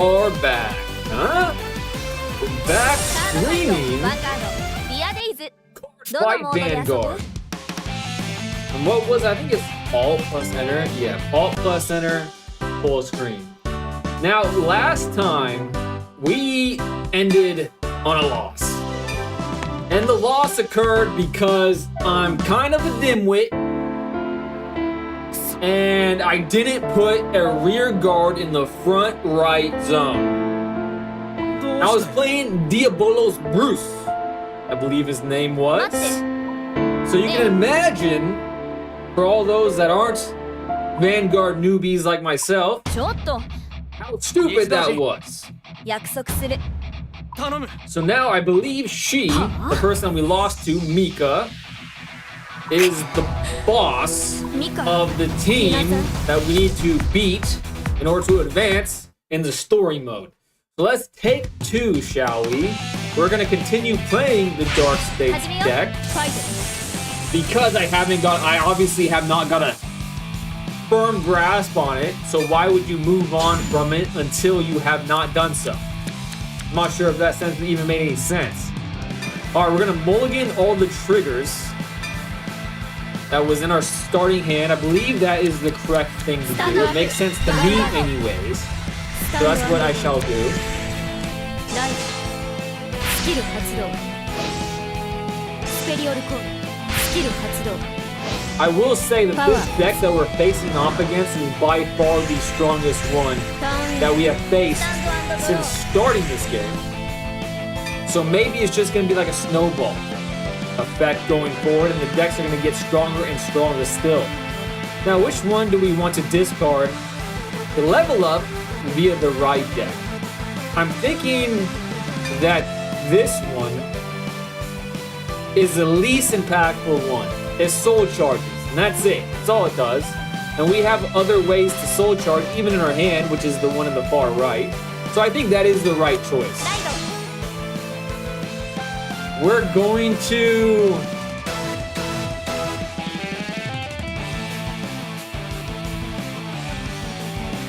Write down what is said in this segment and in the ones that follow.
are back, huh? We're back streaming Cardfight Vanguard. And what was I think it's Alt plus Enter. Yeah, Alt plus Enter, full screen. Now, last time we ended on a loss. And the loss occurred because I'm kind of a dimwit. And I didn't put a rear guard in the front right zone. I was playing Diabolo's Bruce, I believe his name was. So you can imagine, for all those that aren't Vanguard newbies like myself, how stupid that was. So now I believe she, the person we lost to, Mika, is the boss of the team that we need to beat in order to advance in the story mode. So let's take two, shall we? We're going to continue playing the Dark States deck because I obviously have not got a firm grasp on it, so why would you move on from it until you have not done so? I'm not sure if that sentence even made any sense. Alright, we're going to mulligan all the triggers that was in our starting hand. I believe that is the correct thing to do. It makes sense to me anyways. So that's what I shall do. I will say that this deck that we're facing off against is by far the strongest one that we have faced since starting this game. So maybe it's just going to be like a snowball effect going forward, and the decks are going to get stronger and stronger still. Now, which one do we want to discard to level up via the right deck? I'm thinking that this one is the least impactful one. It soul charges, and that's it. That's all it does. And we have other ways to soul charge, even in our hand, which is the one in the far right. So I think that is the right choice. We're going to...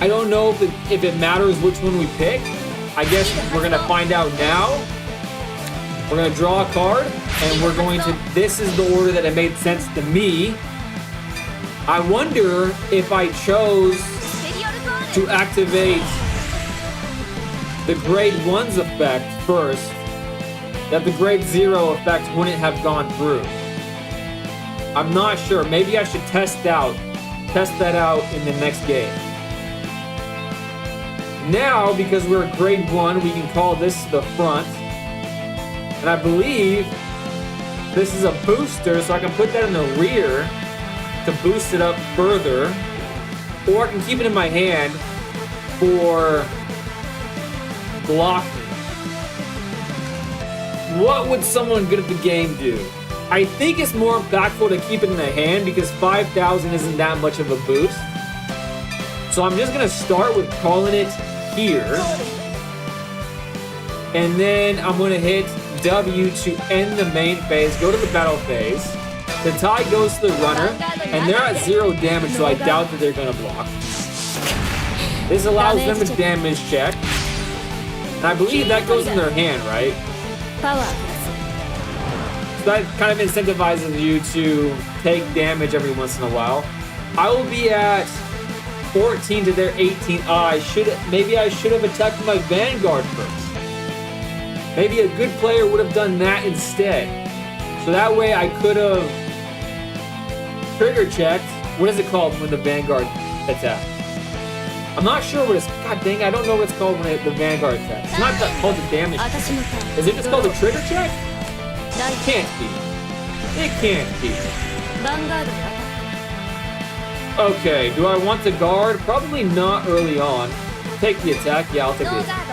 I don't know if it matters which one we pick. I guess we're going to find out now. We're going to draw a card, and we're going to... This is the order that it made sense to me. I wonder if I chose to activate the grade 1's effect first, that the grade 0 effect wouldn't have gone through. I'm not sure. Maybe I should test that out in the next game. Now, because we're grade 1, we can call this the front. And I believe this is a booster, so I can put that in the rear to boost it up further. Or I can keep it in my hand for blocking. What would someone good at the game do? I think it's more impactful to keep it in the hand because 5,000 isn't that much of a boost. So I'm just going to start with calling it here. And then I'm going to hit W to end the main phase, go to the battle phase. The tie goes to the runner, and they're at 0 damage, so I doubt that they're going to block. This allows them to damage check. And I believe that goes in their hand, right? So that kind of incentivizes you to take damage every once in a while. I will be at 14 to their 18. Maybe I should have attacked my Vanguard first. Maybe a good player would have done that instead. So that way I could have trigger checked. What is it called when the Vanguard attacks? I'm not sure what it's... God dang, I don't know what it's called when the Vanguard attacks. It's not called the damage check. Is it just called the trigger check? It can't be. It can't be. Okay, do I want to guard? Probably not early on. Take the attack. Yeah, I'll take the attack.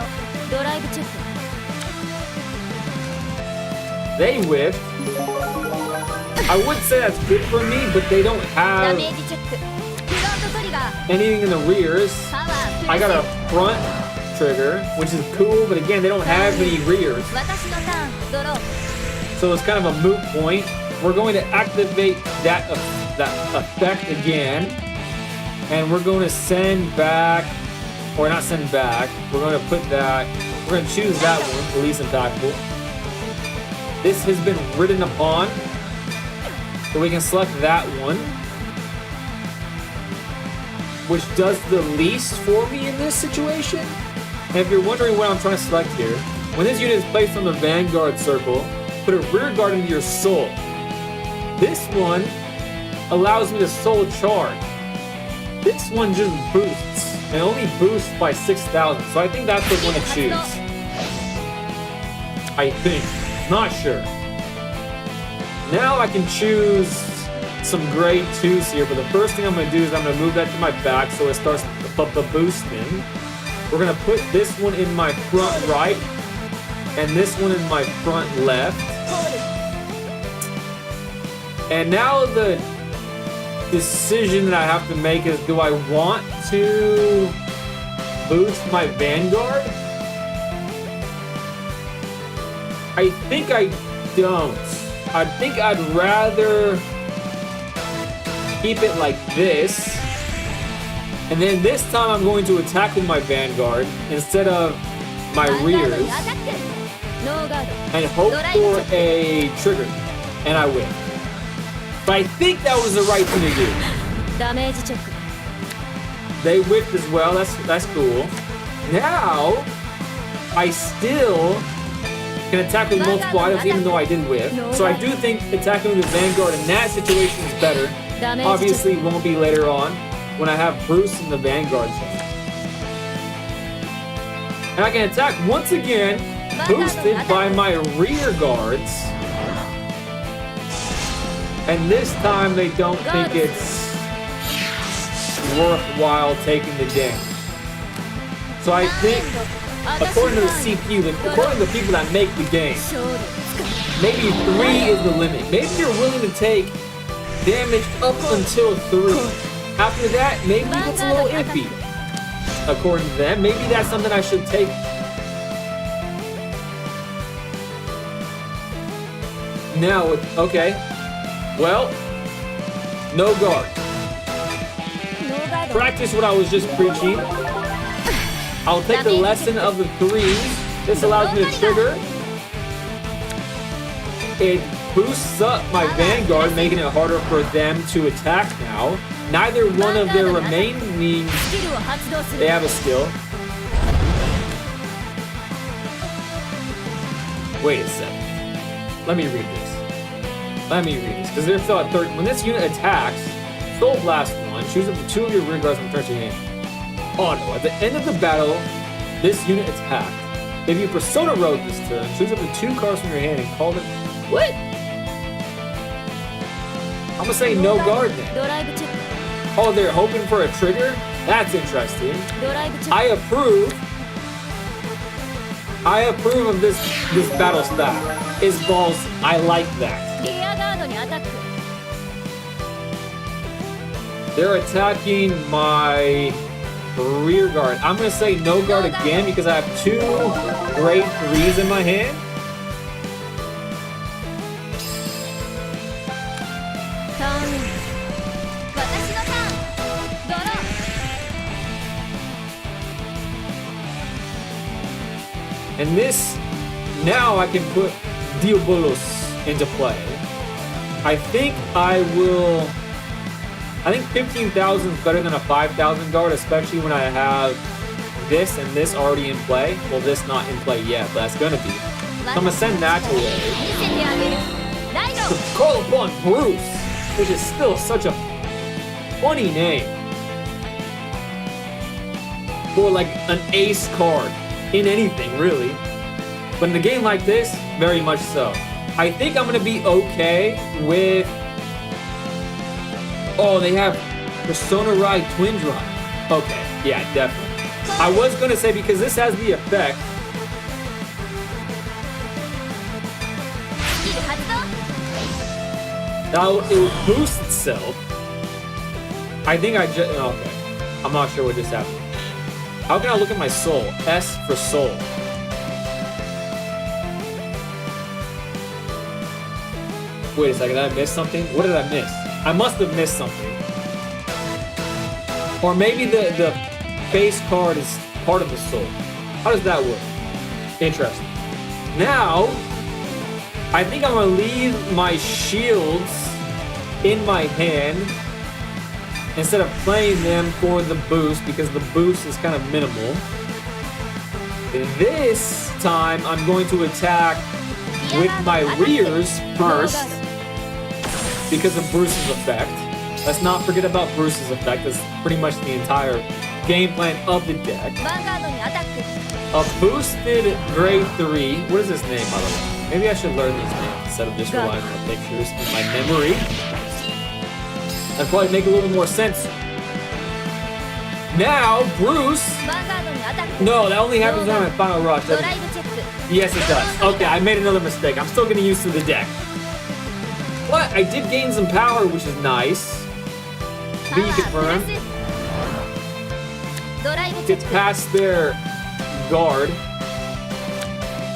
They whiffed. I would say that's good for me, but they don't have anything in the rears. I got a front trigger, which is cool, but again, they don't have any rears. So it's kind of a moot point. We're going to activate that effect again, and we're going to send back or not send back. We're going to put that, we're going to choose that one, the least impactful. This has been ridden upon, so we can select that one, which does the least for me in this situation. And if you're wondering what I'm trying to select here, when this unit is placed on the Vanguard circle, put a rear guard into your soul. This one allows me to soul charge. This one just boosts, and only boosts by 6,000. So I think that's the one to choose. I think. Not sure. Now I can choose some grade 2s here, but the first thing I'm going to do is I'm going to move that to my back so it starts the boosting. We're going to put this one in my front right, and this one in my front left. And now the decision that I have to make is, do I want to boost my Vanguard? I think I don't. I think I'd rather keep it like this. And then this time I'm going to attack with my Vanguard instead of my rears. And hope for a trigger. And I win. But I think that was the right thing to do. They whiffed as well. That's cool. Now I still can attack with multiple items even though I did whiff. So I do think attacking with the Vanguard in that situation is better. Obviously it won't be later on when I have Bruce in the Vanguard zone. And I can attack once again, boosted by my rear guards. And this time they don't think it's worthwhile taking the damage. So I think, according to the CPU, according to the people that make the game, maybe 3 is the limit. Maybe you're willing to take damage up until 3. After that, maybe it's a little iffy. According to them, maybe that's something I should take. Now, okay. Well, no guard. Practice what I was just preaching. I'll take the lesson of the 3s. This allows me to trigger. It boosts up my Vanguard, making it harder for them to attack now. Neither one of their remaining... They have a skill. Wait a second. Let me read this. Because they're still at 30. When this unit attacks, Soul Blast 1, choose up to 2 of your rear guards from turn to your hand. Oh no, at the end of the battle, this unit attacked. If you Persona Road this turn, choose up to 2 cards from your hand and call them... What? I'm gonna say no guard then. Oh, they're hoping for a trigger? That's interesting. I approve of this battle style. It's balls. I like that. They're attacking my rear guard. I'm gonna say no guard again because I have 2 grade 3s in my hand. And this, now I can put Diabolos into play. I think 15,000 is better than a 5,000 guard, especially when I have this and this already in play. Well, this not in play yet, but that's gonna be. So I'm gonna send that away. To call upon Bruce, which is still such a funny name for like an ace card in anything, really. But in a game like this, very much so. I think I'm gonna be okay with... Oh, they have Persona Ride Twin Drive. Okay, yeah, definitely. I was gonna say, because this has the effect... Now, it will boost itself. I think I just... Okay. I'm not sure what just happened. How can I look at my soul? S for soul. Wait a second, did I miss something? What did I miss? I must have missed something. Or maybe the base card is part of the soul. How does that work? Interesting. Now, I think I'm gonna leave my shields in my hand instead of playing them for the boost because the boost is kind of minimal. This time, I'm going to attack with my rears first because of Bruce's effect. Let's not forget about Bruce's effect. That's pretty much the entire game plan of the deck. A boosted grade 3. What is his name, by the way? Maybe I should learn these names instead of just relying on the pictures in my memory. That'd probably make a little more sense. Now, Bruce. No, that only happens on my final rush. Yes, it does. Okay, I made another mistake. I'm still getting used to the deck. But I did gain some power, which is nice. B confirmed. Gets past their guard.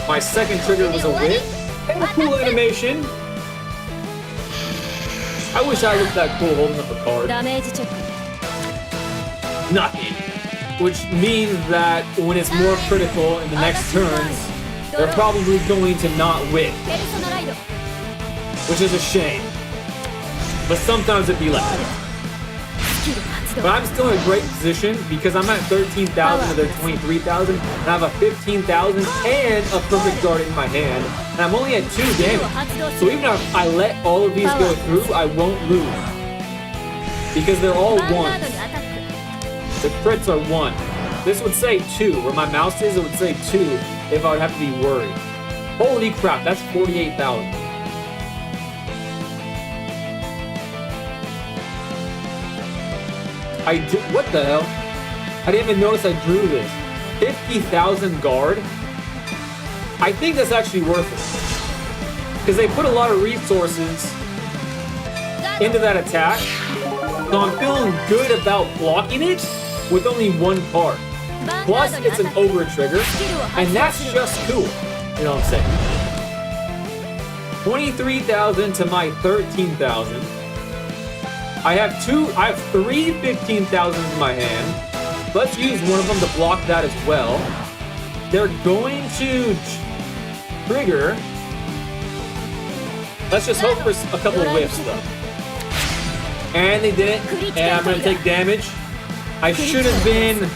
My second trigger was a whip. And a cool animation. I wish I looked that cool holding up a card. Nothing. Which means that when it's more critical in the next turns, they're probably going to not whip. Which is a shame. But sometimes it'd be like that. But I'm still in a great position because I'm at 13,000 and they're 23,000. And I have a 15,000 and a perfect guard in my hand. And I'm only at 2 damage. So even if I let all of these go through, I won't lose. Because they're all 1s. The crits are 1. This would say 2. Where my mouse is, it would say 2 if I would have to be worried. Holy crap, that's 48,000. What the hell? I didn't even notice I drew this. 50,000 guard? I think that's actually worth it. Because they put a lot of resources into that attack. So I'm feeling good about blocking it with only 1 card. Plus, it's an over trigger. And that's just cool. You know what I'm saying? 23,000 to my 13,000. I have 3 15,000s in my hand. Let's use one of them to block that as well. They're going to trigger. Let's just hope for a couple of whiffs though. And they did it. And I'm going to take damage. I should have been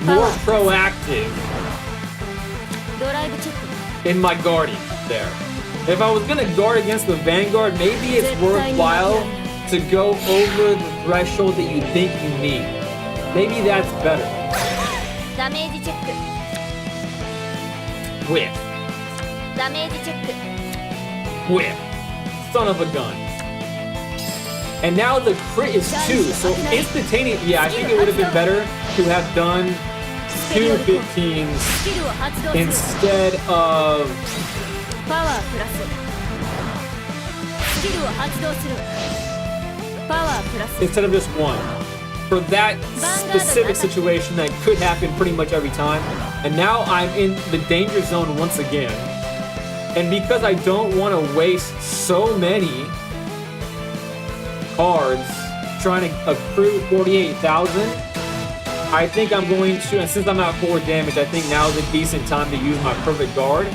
more proactive in my guarding there. If I was going to guard against the Vanguard, maybe it's worthwhile to go over the threshold that you think you need. Maybe that's better. Whip. Whip. Son of a gun. And now the crit is 2, so instantaneous. Yeah, I think it would have been better to have done 2 15s instead of just 1. For that specific situation that could happen pretty much every time. And now I'm in the danger zone once again. And because I don't want to waste so many cards trying to accrue 48,000, I think I'm going to, and since I'm at 4 damage, I think now is a decent time to use my perfect guard.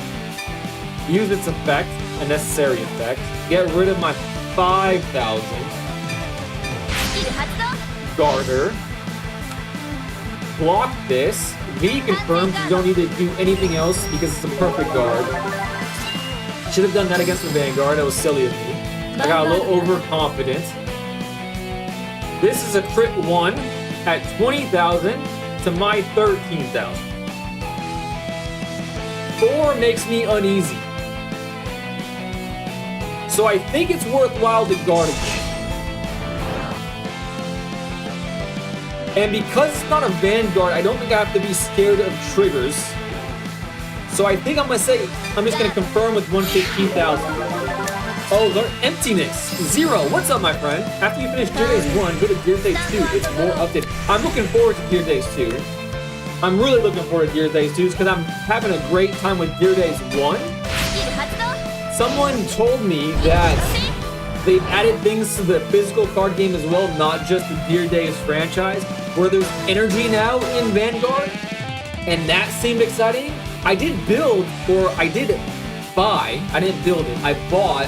Use its effect, a necessary effect. Get rid of my 5,000. Garter. Block this. V confirms you don't need to do anything else because it's a perfect guard. Should have done that against the Vanguard. That was silly of me. I got a little overconfident. This is a crit 1 at 20,000 to my 13,000. 4 makes me uneasy. So I think it's worthwhile to guard again. And because it's not a Vanguard, I don't think I have to be scared of triggers. So I think I'm just gonna confirm with 115,000. Oh, learn emptiness. 0. What's up, my friend? After you finish Dear Days 1, go to Dear Days 2. It's more updated. I'm looking forward to Dear Days 2. I'm really looking forward to Dear Days 2 because I'm having a great time with Dear Days 1. Someone told me that they've added things to the physical card game as well, not just the Dear Days franchise, where there's energy now in Vanguard, and that seemed exciting. I did build, or I did buy, I didn't build it, I bought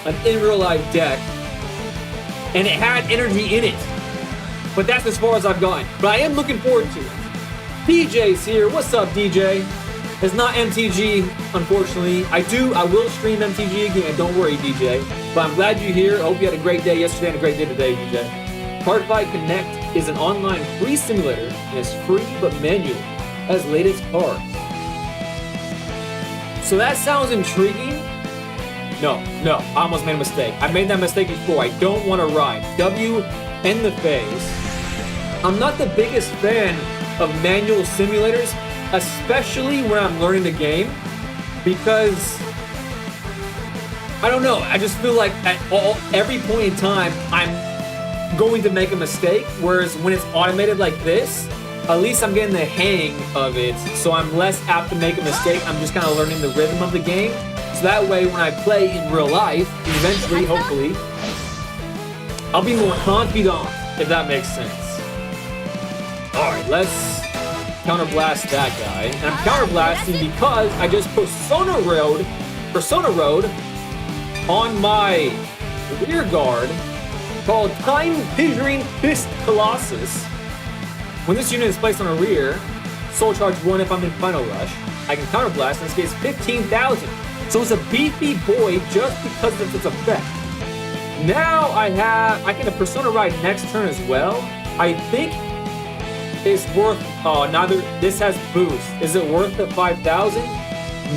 an in real life deck, and it had energy in it. But that's as far as I've gotten. But I am looking forward to it. DJ's here. What's up, DJ? It's not MTG, unfortunately. I will stream MTG again, don't worry, DJ. But I'm glad you're here. I hope you had a great day yesterday and a great day today, DJ. Cardfight Connect is an online free simulator, and it's free but manual, as latest cards. So that sounds intriguing. No, I almost made a mistake. I made that mistake before. I don't want to ride. W in the face. I'm not the biggest fan of manual simulators, especially when I'm learning the game, because I don't know, I just feel like at every point in time I'm going to make a mistake, whereas when it's automated like this, at least I'm getting the hang of it, so I'm less apt to make a mistake. I'm just kind of learning the rhythm of the game, so that way when I play in real life, eventually, hopefully, I'll be more confident, if that makes sense. Alright, let's counterblast that guy. And I'm counterblasting because I just Persona Road on my rear guard called Time Fissering Fist Colossus. When this unit is placed on a rear, Soul Charge 1 if I'm in Final Rush, I can counterblast, in this case 15,000. So it's a beefy boy just because of its effect. Now I can Persona Ride next turn as well. I think it's worth, this has boost. Is it worth the 5,000?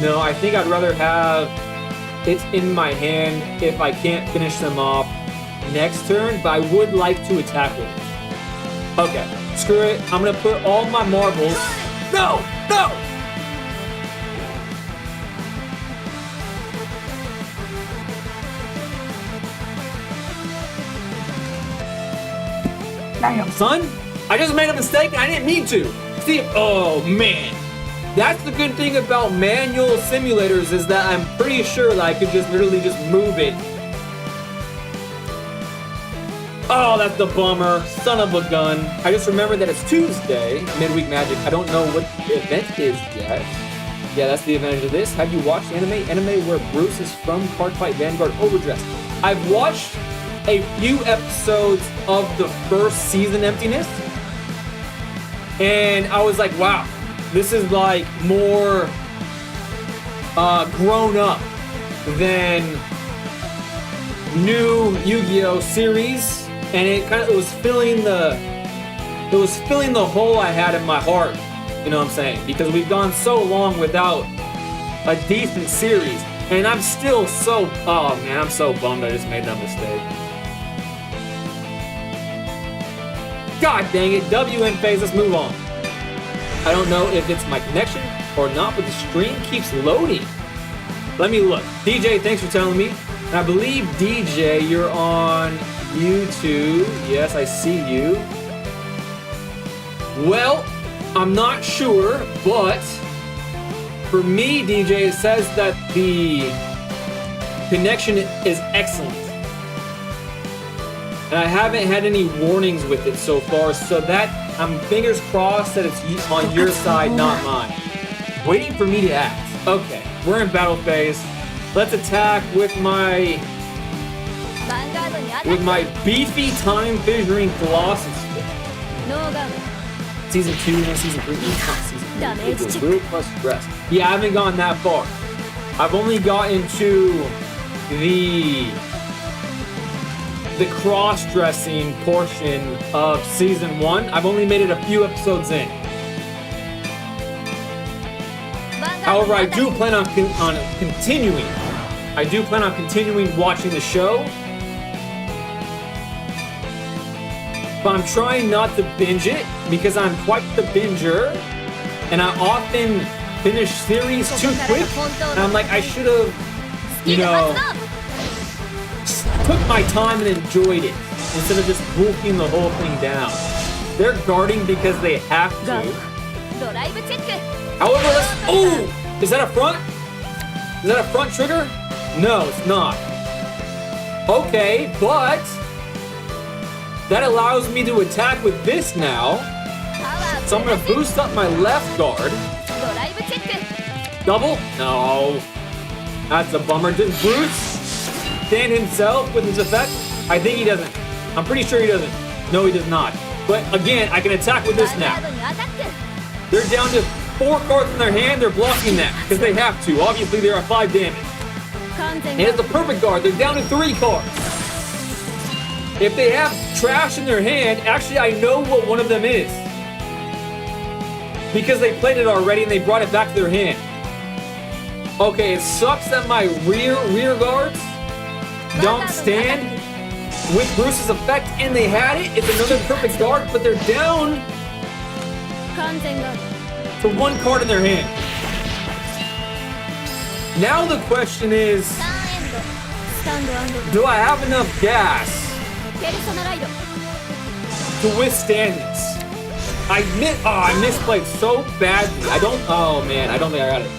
No, I think I'd rather have it in my hand if I can't finish them off next turn, but I would like to attack with it. Okay, screw it. I'm gonna put all my marbles. No! Damn, son! I just made a mistake and I didn't mean to. See, oh man. That's the good thing about manual simulators, is that I'm pretty sure that I could just literally just move it. Oh, that's the bummer. Son of a gun. I just remembered that it's Tuesday, Midweek Magic. I don't know what the event is yet. Yeah, that's the advantage of this. Have you watched anime? Anime where Bruce is from Cardfight Vanguard overdressed. I've watched a few episodes of the first season, Emptiness, and I was like, wow, this is like more grown up than new Yu-Gi-Oh series, and it was filling the hole I had in my heart, you know what I'm saying? Because we've gone so long without a decent series, and I'm still so, oh man, I'm so bummed I just made that mistake. God dang it, WN phase, let's move on. I don't know if it's my connection or not, but the stream keeps loading. Let me look. DJ, thanks for telling me. And I believe, DJ, you're on YouTube. Yes, I see you. Well, I'm not sure, but for me, DJ, it says that the connection is excellent. And I haven't had any warnings with it so far, so that I'm fingers crossed that it's on your side, not mine. Waiting for me to act. Okay, we're in battle phase. Let's attack with my beefy Time Fissering Colossus. Season 2 and Season 3. Season 3. Blue plus stress. Yeah, I haven't gone that far. I've only gotten to the cross-dressing portion of Season 1. I've only made it a few episodes in. However, I do plan on continuing. I do plan on continuing watching the show. But I'm trying not to binge it because I'm quite the binger. And I often finish series too quick. And I'm like, I should have, you know, took my time and enjoyed it instead of just wolfing the whole thing down. They're guarding because they have to. However, oh, is that a front? Is that a front trigger? No, it's not. Okay, but That allows me to attack with this now. So I'm going to boost up my left guard. Double? No. That's a bummer. Does Bruce stand himself with his effect? I think he doesn't. I'm pretty sure he doesn't. No, he does not. But again, I can attack with this now. They're down to 4 cards in their hand. They're blocking that because they have to. Obviously, they are 5 damage. And it's the perfect guard. They're down to 3 cards. If they have trash in their hand, actually, I know what one of them is. Because they played it already and they brought it back to their hand. Okay, it sucks that my rear guards don't stand with Bruce's effect, and they had it. It's another perfect guard, but they're down to 1 card in their hand. Now the question is, do I have enough gas to withstand this? I misplayed so badly. I don't think I got it.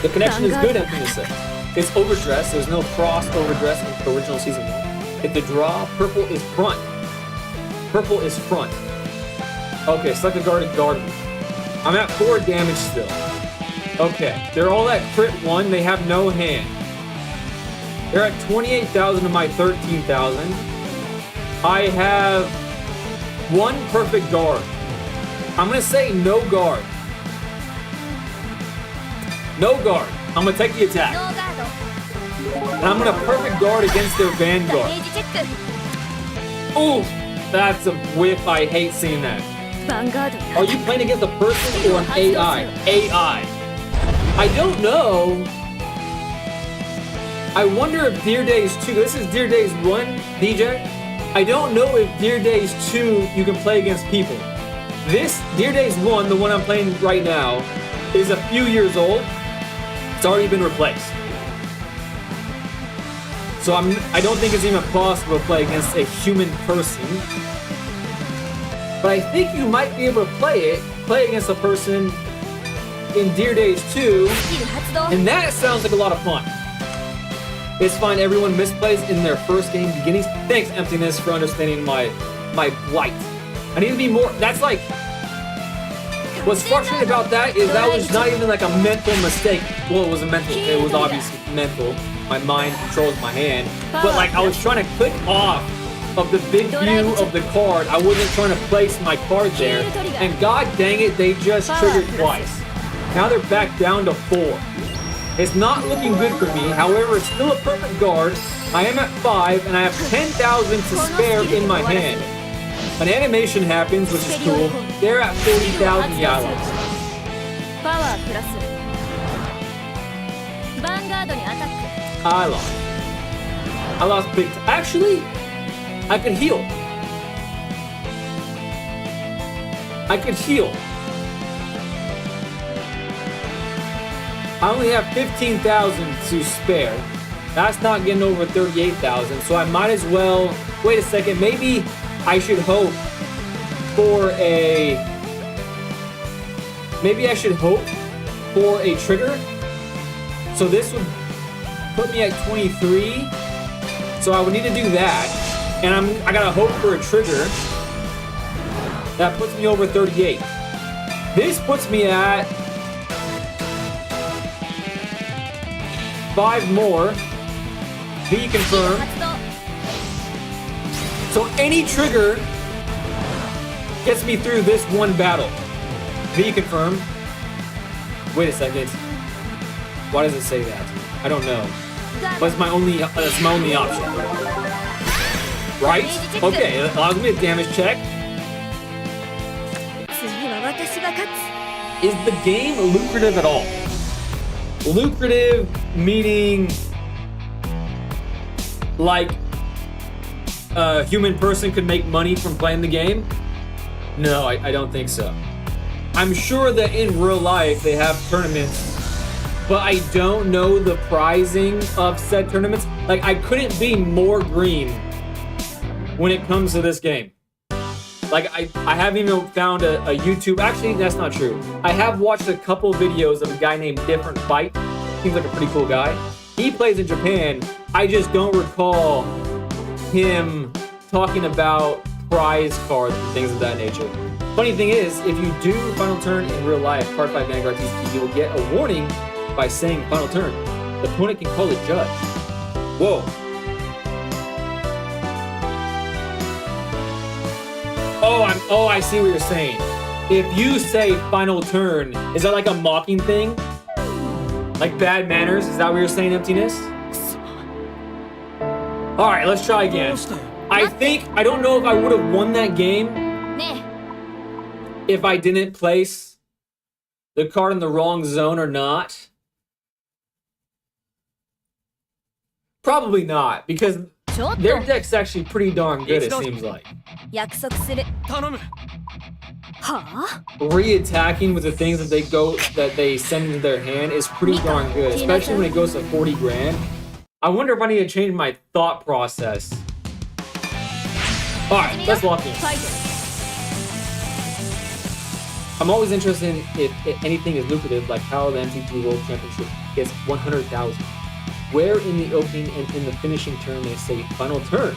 The connection is good, Anthony said. It's overdressed. There's no cross overdress in the original season 1. If the draw, purple is front. Purple is front. Okay, select a guarded guard. I'm at 4 damage still. Okay, they're all at crit 1. They have no hand. They're at 28,000 to my 13,000. I have 1 perfect guard. I'm gonna say no guard. No guard. I'm gonna take the attack. And I'm gonna perfect guard against their Vanguard. Ooh, that's a whiff. I hate seeing that. Are you playing against a person or an AI? AI. I don't know. I wonder if Dear Days 2, this is Dear Days 1, DJ. I don't know if Dear Days 2 you can play against people. This, Dear Days 1, the one I'm playing right now, is a few years old. It's already been replaced. So I don't think it's even possible to play against a human person. But I think you might be able to play against a person in Dear Days 2, and that sounds like a lot of fun. It's fine, everyone misplays in their first game beginnings. Thanks, Emptiness, for understanding my blight. I need to be more, that's like, what's frustrating about that is that was not even like a mental mistake. Well, it was obviously mental. My mind controls my hand. But like, I was trying to click off of the big view of the card. I wasn't trying to place my card there. And god dang it, they just triggered twice. Now they're back down to 4. It's not looking good for me. However, it's still a perfect guard. I am at 5, and I have 10,000 to spare in my hand. An animation happens, which is cool. They're at 40,000 Yalos. I lost big. Actually, I could heal. I only have 15,000 to spare. That's not getting over 38,000, so I might as well. Wait a second, maybe I should hope for a. Maybe I should hope for a trigger. So this would put me at 23. So I would need to do that, and I gotta hope for a trigger. That puts me over 38. This puts me at 5 more. V confirm. So any trigger gets me through this one battle. V confirm. Wait a second. Why does it say that? I don't know. But it's my only option. Right? Okay, it allows me a damage check. Is the game lucrative at all? Lucrative meaning like a human person could make money from playing the game? No, I don't think so. I'm sure that in real life they have tournaments, but I don't know the pricing of said tournaments. Like, I couldn't be more green when it comes to this game. Like, I haven't even found a YouTube. Actually, that's not true. I have watched a couple videos of a guy named Different Fight. Seems like a pretty cool guy. He plays in Japan. I just don't recall him talking about prize cards and things of that nature. Funny thing is, if you do Final Turn in real life, Cardfight Vanguard TCG, you will get a warning by saying Final Turn. The opponent can call a judge. Whoa. Oh, I see what you're saying. If you say Final Turn, is that like a mocking thing? Like bad manners? Is that what you're saying, Emptiness? Alright, let's try again. I don't know if I would have won that game if I didn't place the card in the wrong zone or not. Probably not, because their deck's actually pretty darn good, it seems like. Re-attacking with the things that they send into their hand is pretty darn good, especially when it goes to 40 grand. I wonder if I need to change my thought process. Alright, let's lock in. I'm always interested in if anything is lucrative, like how the MTG World Championship gets 100,000. Where in the opening and in the finishing turn they say Final Turn?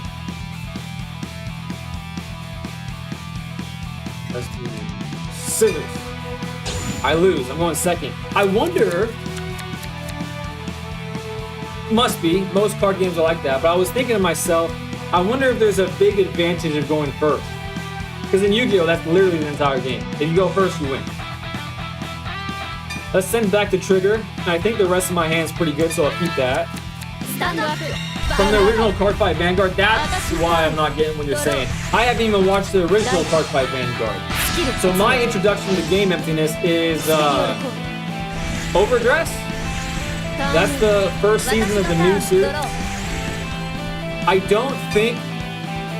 Let's do scissors. I lose. I'm going second. I wonder. Must be. Most card games are like that. But I was thinking to myself, I wonder if there's a big advantage of going first. Because in Yu-Gi-Oh, that's literally the entire game. If you go first, you win. Let's send back the trigger. And I think the rest of my hand's pretty good, so I'll keep that. From the original Cardfight Vanguard, that's why I'm not getting what you're saying. I haven't even watched the original Cardfight Vanguard. So my introduction to game Emptiness is Overdress. That's the first season of the new series. I don't think...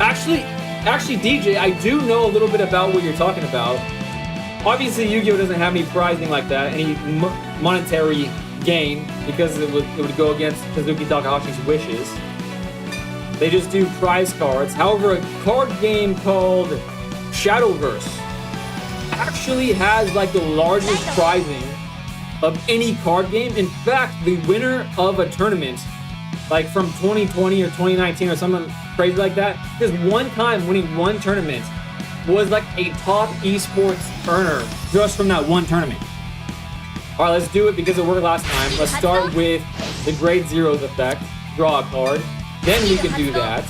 Actually, DJ, I do know a little bit about what you're talking about. Obviously, Yu-Gi-Oh! Doesn't have any prizing like that, any monetary gain, because it would go against Kazuki Takahashi's wishes. They just do prize cards. However, a card game called Shadowverse actually has like the largest prizing of any card game. In fact, the winner of a tournament, like from 2020 or 2019 or something crazy like that, just one time winning one tournament was like a top esports earner just from that one tournament. All right, let's do it because it worked last time. Let's start with the Grade Zeroes effect. Draw a card. Then we can do that.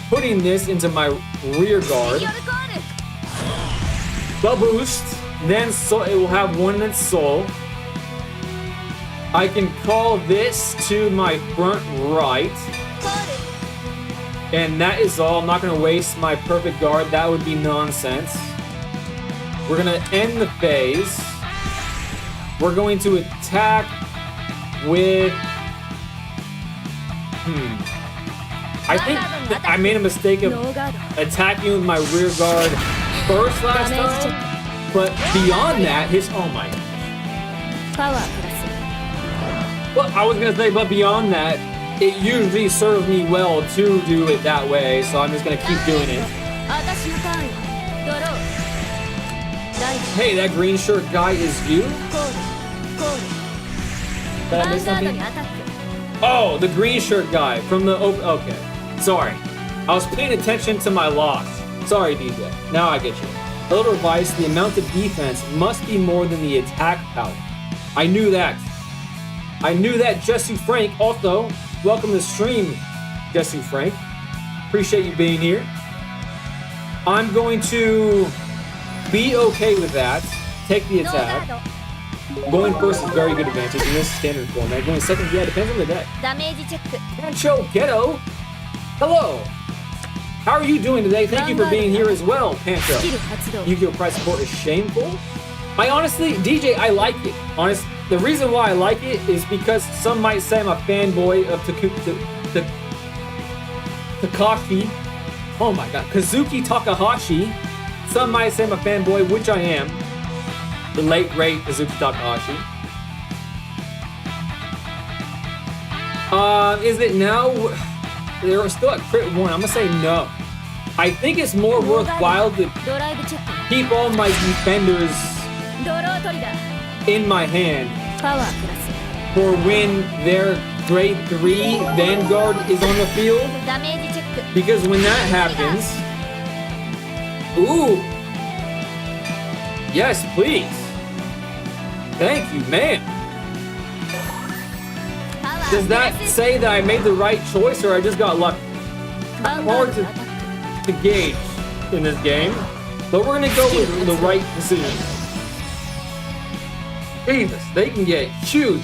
Putting this into my rear guard. The boost. Then it will have one in its soul. I can call this to my front right. And that is all. I'm not going to waste my perfect guard. That would be nonsense. We're going to end the phase. We're going to attack with... I think I made a mistake of attacking with my rear guard first last time. But beyond that, oh my... Well, I was going to say, but beyond that, it usually serves me well to do it that way, so I'm just going to keep doing it. Hey, that green shirt guy is you? Did I miss something? Oh, the green shirt guy from the... Okay, sorry. I was paying attention to my loss. Sorry, DJ. Now I get you. A little advice, the amount of defense must be more than the attack power. I knew that. Jesse Frank. Also, welcome to the stream, Jesse Frank. Appreciate you being here. I'm going to be okay with that. Take the attack. Going first is very good advantage in this standard format. Going second, yeah, depends on the deck. Pancho Ghetto. Hello. How are you doing today? Thank you for being here as well, Pancho. Yu-Gi-Oh! Prize support is shameful. I honestly, DJ, I like it. The reason why I like it is because some might say I'm a fanboy of Takashi. Oh my god, Kazuki Takahashi. Some might say I'm a fanboy, which I am. The late great Kazuki Takahashi. Is it now? They're still at crit 1. I'm gonna say no. I think it's more worthwhile to keep all my defenders in my hand for when their grade 3 Vanguard is on the field. Because when that happens... Ooh! Yes, please! Thank you, man! Does that say that I made the right choice or I just got lucky? Hard to gauge in this game, but we're gonna go with the right decision. Jesus, they can get huge.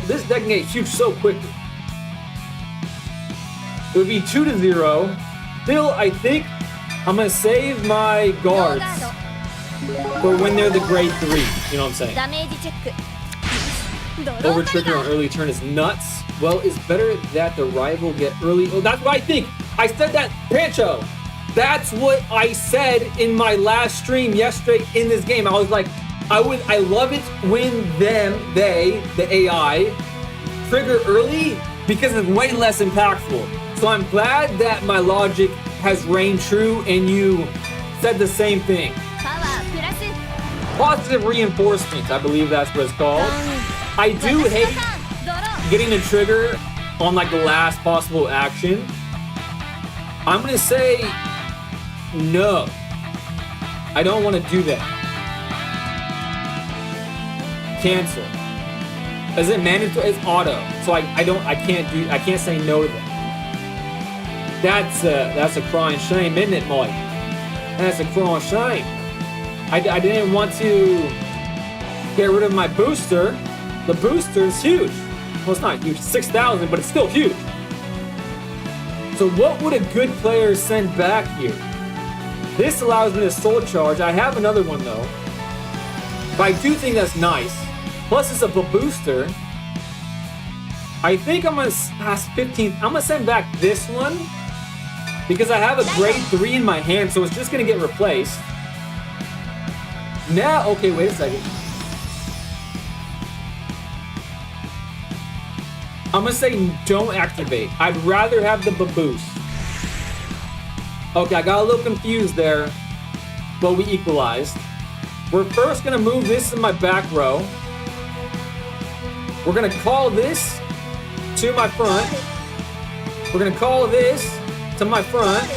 This deck can get huge so quickly. It would be 2-0. Still, I think I'm gonna save my guards for when they're the grade 3. You know what I'm saying? Over trigger on early turn is nuts. Well, it's better that the rival get early. Oh, that's what I think. I said that, Pancho. That's what I said in my last stream yesterday in this game. I was like, I love it when the AI, trigger early because it's way less impactful. So I'm glad that my logic has reigned true and you said the same thing. Positive reinforcement, I believe that's what it's called. I do hate getting a trigger on like the last possible action. I'm gonna say no. I don't want to do that. Cancel. Is it mandatory? It's auto. So I can't say no to that. That's a crying shame, isn't it, Mike? That's a crying shame. I didn't want to get rid of my booster. The booster is huge. Well, it's not huge, 6,000, but it's still huge. So what would a good player send back here? This allows me to soul charge. I have another one though. But I do think that's nice. Plus it's a booster. I think I'm gonna pass 15. I'm gonna send back this one because I have a grade 3 in my hand, so it's just gonna get replaced. Now, okay, wait a second. I'm gonna say don't activate. I'd rather have the boost. Okay, I got a little confused there, but we equalized. We're first gonna move this in my back row. We're gonna call this to my front. We're gonna call this to my front.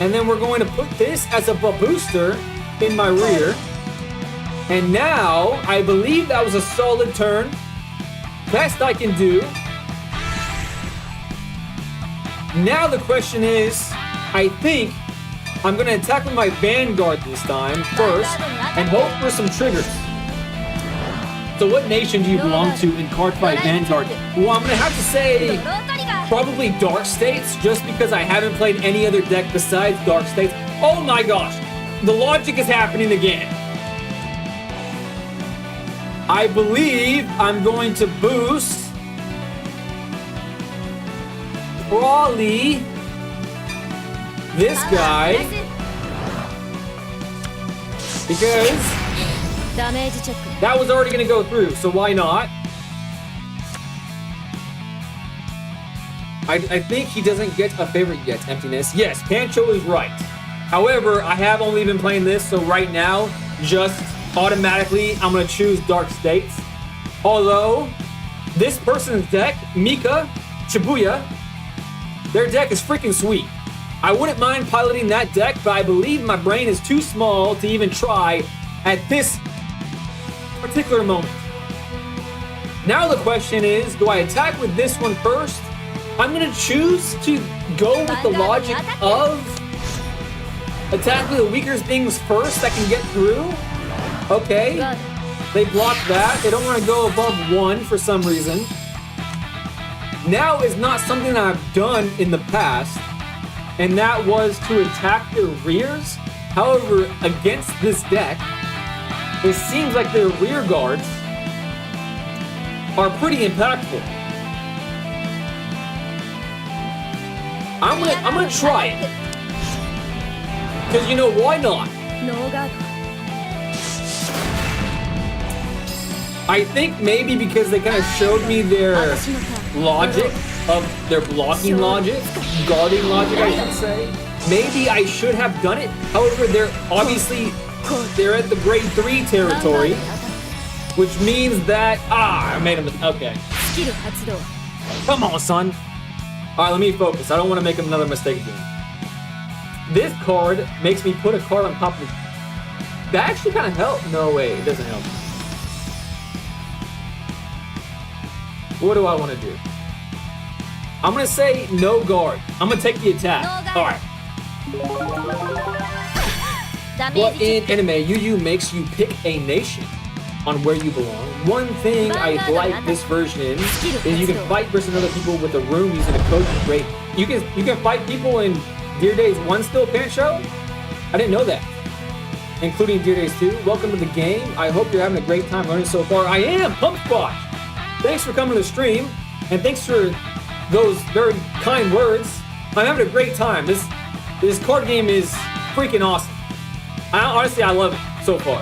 And then we're going to put this as a booster in my rear. And now, I believe that was a solid turn. Best I can do. Now the question is, I think I'm gonna attack with my Vanguard this time first and hope for some triggers. So what nation do you belong to in Cardfight Vanguard? Well, I'm gonna have to say probably Dark States, just because I haven't played any other deck besides Dark States. Oh my gosh, the logic is happening again. I believe I'm going to boost probably this guy because that was already going to go through, so why not? I think he doesn't get a favorite yet, Emptiness. Yes, Pancho is right. However, I have only been playing this, so right now, just automatically, I'm going to choose Dark States. Although, this person's deck, Mika, Shibuya, their deck is freaking sweet. I wouldn't mind piloting that deck, but I believe my brain is too small to even try at this particular moment. Now the question is, do I attack with this one first? I'm going to choose to go with the logic of attack with the weaker things first that can get through. Okay, they block that. They don't want to go above 1 for some reason. Now is not something that I've done in the past, and that was to attack their rears. However, against this deck, it seems like their rear guards are pretty impactful. I'm gonna try it. Because you know, why not? I think maybe because they kind of showed me their logic of their blocking logic, guarding logic, I should say. Maybe I should have done it. However, they're at the grade 3 territory, which means that I made a mistake. Okay. Come on, son. All right, let me focus. I don't want to make another mistake again. This card makes me put a card on top of it. That actually kind of helps. No way, it doesn't help. What do I want to do? I'm going to say no guard. I'm going to take the attack. All right. But in anime, Yu makes you pick a nation on where you belong. One thing I like this version is you can fight versus other people with a room using a code to break. You can fight people in Dear Days 1 still, Pant Show? I didn't know that. Including Dear Days 2. Welcome to the game. I hope you're having a great time learning so far. I am, Pump Squash! Thanks for coming to the stream, and thanks for those very kind words. I'm having a great time. This card game is freaking awesome. Honestly, I love it so far.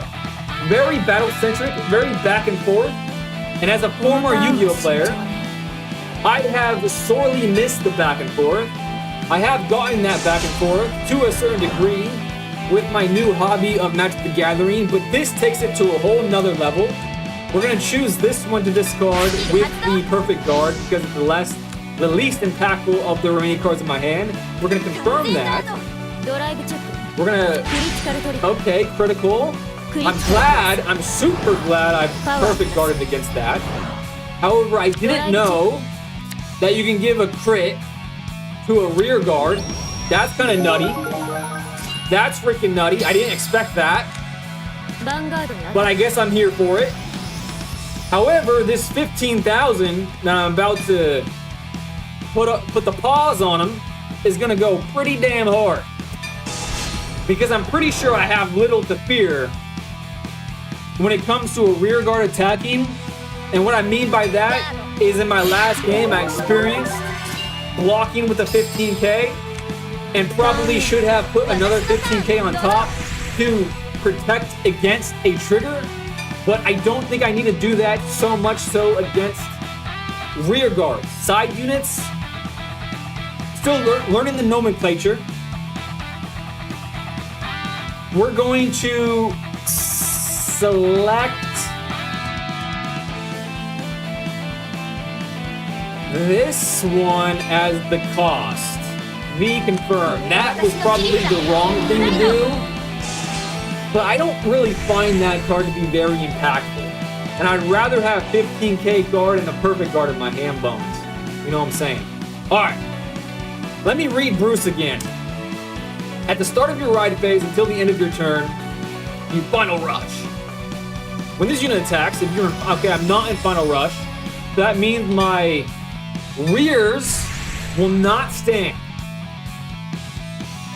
Very battle-centric, very back and forth. And as a former Yu-Gi-Oh player, I have sorely missed the back and forth. I have gotten that back and forth to a certain degree with my new hobby of Magic the Gathering, but this takes it to a whole nother level. We're going to choose this one to discard with the perfect guard because it's the least impactful of the remaining cards in my hand. We're going to confirm that. We're going to... Okay, critical. I'm super glad I perfect guarded against that. However, I didn't know that you can give a crit to a rear guard. That's kind of nutty. That's freaking nutty. I didn't expect that. But I guess I'm here for it. However, this 15,000 that I'm about to put the pause on him is going to go pretty damn hard. Because I'm pretty sure I have little to fear when it comes to a rear guard attacking. And what I mean by that is in my last game I experienced blocking with a 15k and probably should have put another 15k on top to protect against a trigger. But I don't think I need to do that so much so against rear guards. Side units, still learning the nomenclature. We're going to select this one as the cost. V-confirm. That was probably the wrong thing to do, but I don't really find that card to be very impactful. And I'd rather have 15k guard and a perfect guard in my hand bones. You know what I'm saying? Alright. Let me read Bruce again. At the start of your ride phase until the end of your turn, you final rush. When this unit attacks, if you're okay, I'm not in final rush. That means my rears will not stand.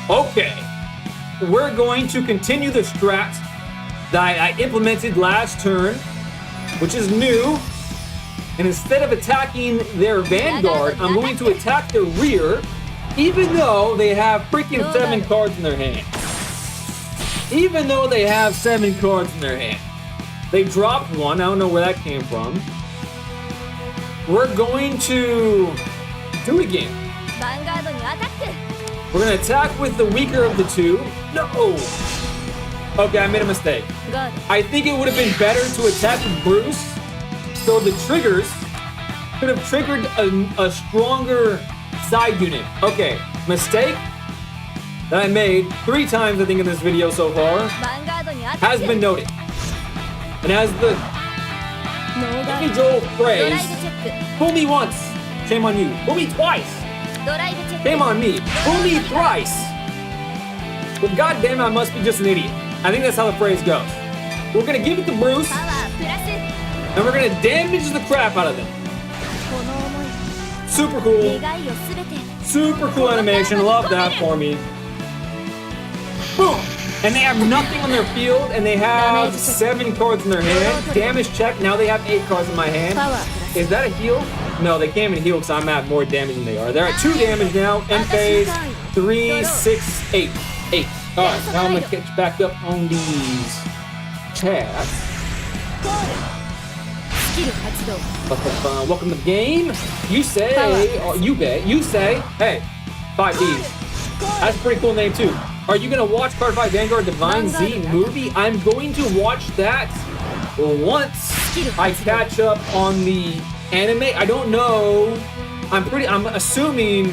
Okay. We're going to continue the strat that I implemented last turn, which is new. And instead of attacking their Vanguard, I'm going to attack their rear, even though they have freaking 7 cards in their hand. Even though they have 7 cards in their hand. They dropped one. I don't know where that came from. We're going to do it again. We're going to attack with the weaker of the two. No! Okay, I made a mistake. I think it would have been better to attack with Bruce, so the triggers could have triggered a stronger side unit. Okay, mistake that I made 3 times, I think, in this video so far has been noted. And as the age-old phrase, fool me once, shame on you. Fool me twice, shame on me. Fool me thrice. Well, goddamn, I must be just an idiot. I think that's how the phrase goes. We're gonna give it to Bruce, and we're gonna damage the crap out of them. Super cool. Super cool animation. Love that for me. Boom! And they have nothing on their field, and they have 7 cards in their hand. Damage check. Now they have 8 cards in my hand. Is that a heal? No, they can't even heal because I'm at more damage than they are. They're at 2 damage now. End phase 3, 6, 8. 8. Alright, now I'm gonna catch back up on these chats. Welcome to the game. You say, you say, hey, 5Ds. That's a pretty cool name too. Are you gonna watch Cardfight Vanguard Divine Z movie? I'm going to watch that once I catch up on the anime. I don't know I'm assuming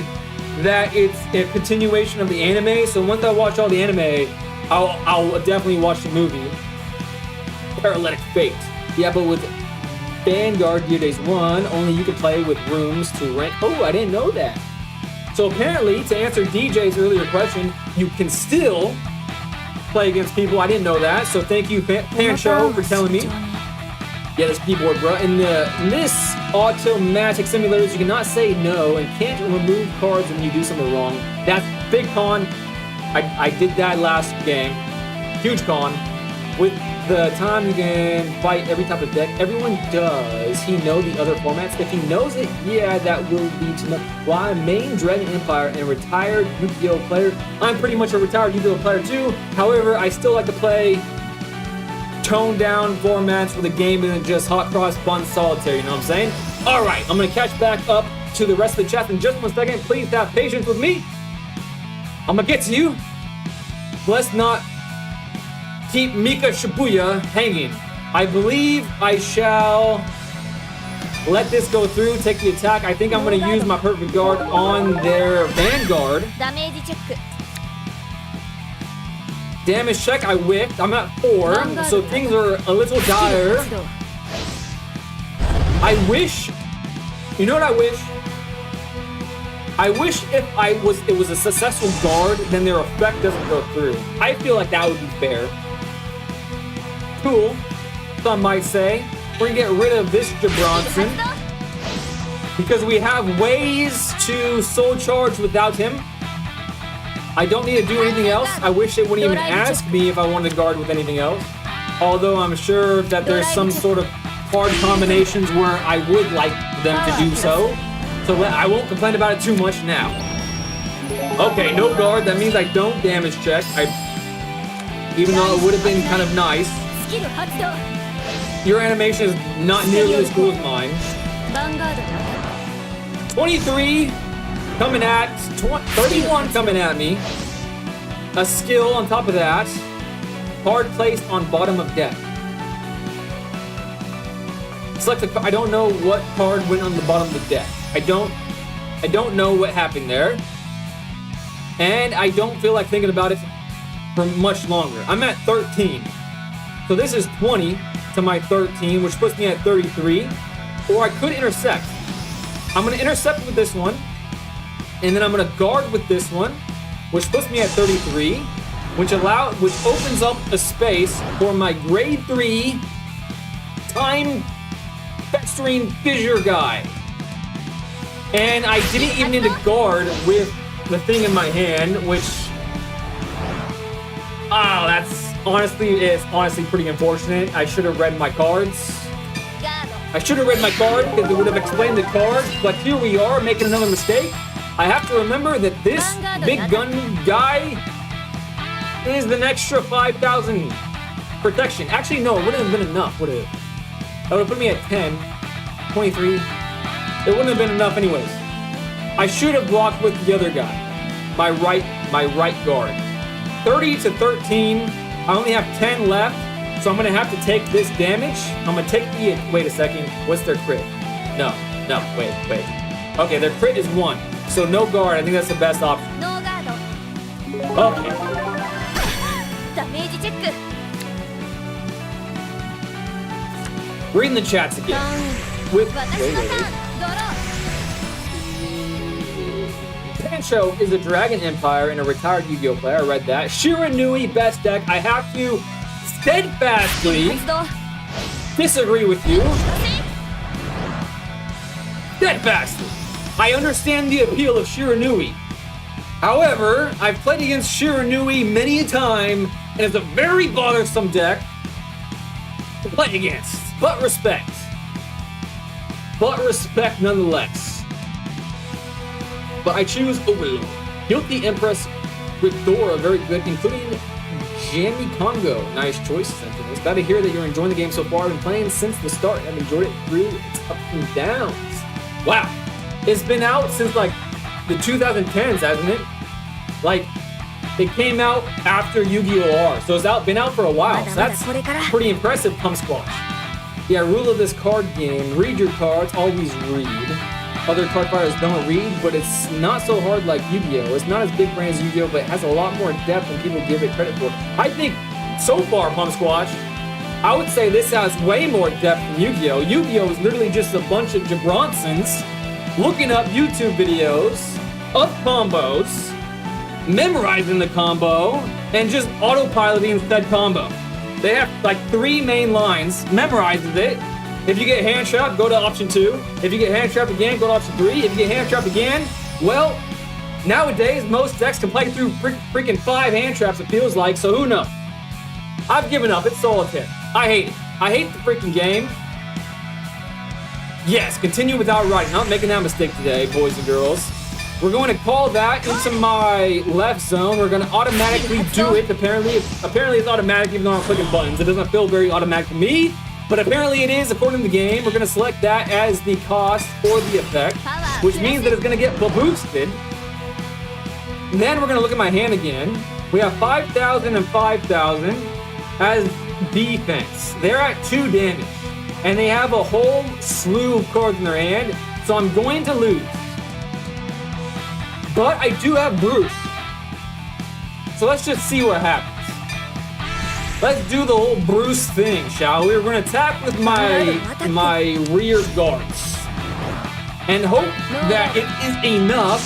that it's a continuation of the anime. So once I watch all the anime, I'll definitely watch the movie. Paralytic Fate. Yeah, but with Vanguard Dear Days 1, only you can play with rooms to rank. Oh, I didn't know that. So apparently, to answer DJ's earlier question, you can still play against people. I didn't know that. So thank you, Pancho, for telling me. Yeah, this keyboard, bro. In this automatic simulators, you cannot say no and can't remove cards when you do something wrong. That's big con. I did that last game. Huge con. With the time you can fight every type of deck, everyone does he know the other formats? If he knows it, yeah, that will lead to know. While I'm main Dragon Empire and retired Yu-Gi-Oh player, I'm pretty much a retired Yu-Gi-Oh player too. However, I still like to play toned down formats where the game isn't just hot cross bun solitaire, you know what I'm saying? Alright, I'm gonna catch back up to the rest of the chat in just 1 second. Please have patience with me. I'm gonna get to you. Let's not keep Mika Shibuya hanging. I believe I shall let this go through, take the attack. I think I'm gonna use my perfect guard on their Vanguard. Damage check, I whiffed. I'm at 4, so things are a little dire. I wish, you know what I wish? I wish if it was a successful guard, then their effect doesn't go through. I feel like that would be fair. Cool, some might say. We're gonna get rid of this Jabronson because we have ways to soul charge without him. I don't need to do anything else. I wish it wouldn't even ask me if I wanted to guard with anything else. Although I'm sure that there's some sort of card combinations where I would like them to do so. So I won't complain about it too much now. Okay, no guard. That means I don't damage check. Even though it would have been kind of nice. Your animation is not nearly as cool as mine. 23 coming at 31 coming at me. A skill on top of that. Card placed on bottom of deck. Select a card. I don't know what card went on the bottom of the deck. I don't know what happened there. And I don't feel like thinking about it for much longer. I'm at 13. So this is 20 to my 13, which puts me at 33. Or I could intercept. I'm going to intercept with this one. And then I'm going to guard with this one, which puts me at 33, which opens up a space for my grade 3 time festering fissure guy. And I didn't even need to guard with the thing in my hand, which it's honestly pretty unfortunate. I should have read my cards. Because it would have explained the cards, but here we are making another mistake. I have to remember that this big gun guy is an extra 5,000 protection. Actually, no, it wouldn't have been enough, would it? That would have put me at 10, 23. It wouldn't have been enough anyways. I should have blocked with the other guy, my right guard. 30 to 13. I only have 10 left, so I'm gonna have to take this damage. I'm gonna take the. Wait a second. What's their crit? No. Wait. Okay, their crit is 1. So no guard, I think that's the best option. Okay. Reading the chats again. Wait. Pancho is a Dragon Empire and a retired Yu-Gi-Oh player. I read that. Shiranui, best deck. I have to steadfastly disagree with you. Steadfastly. I understand the appeal of Shiranui. However, I've played against Shiranui many a time, and it's a very bothersome deck to play against. But respect nonetheless. But I choose Overlord. Guilty Empress with Dora, very good, including Jammy Congo. Nice choice, Sentinels. Glad to hear that you're enjoying the game so far. I've been playing since the start. I've enjoyed it through its ups and downs. Wow. It's been out since like the 2010s, hasn't it? Like, it came out after Yu-Gi-Oh! R, so it's been out for a while. So that's pretty impressive, Pump Squash. Yeah, rule of this card game. Read your cards, always read. other card fighters don't read, but it's not so hard like Yu-Gi-Oh! It's not as big brain as Yu-Gi-Oh!, but it has a lot more depth than people give it credit for. I think, so far, Pump Squatch, I would say this has way more depth than Yu-Gi-Oh! Yu-Gi-Oh! is literally just a bunch of Jabronsons looking up YouTube videos of combos, memorizing the combo, and just autopiloting said combo. They have like 3 main lines, memorizes it. If you get hand trapped, go to option 2. If you get hand trapped again, go to option 3. If you get hand trapped again, well, nowadays most decks can play through freaking 5 hand traps, it feels like, so who knows? I've given up, it's solitaire. I hate it. I hate the freaking game. Yes, continue without writing. Not making that mistake today, boys and girls. We're going to call that into my left zone. We're going to automatically do it. Apparently it's automatic even though I'm clicking buttons. It doesn't feel very automatic to me, but apparently it is according to the game. We're going to select that as the cost for the effect, which means that it's going to get boosted. Then we're going to look at my hand again. We have 5,000 and 5,000 as defense. They're at 2 damage, and they have a whole slew of cards in their hand, so I'm going to lose. But I do have Bruce. So let's just see what happens. Let's do the whole Bruce thing, shall we? We're going to attack with my rear guards. And hope that it is enough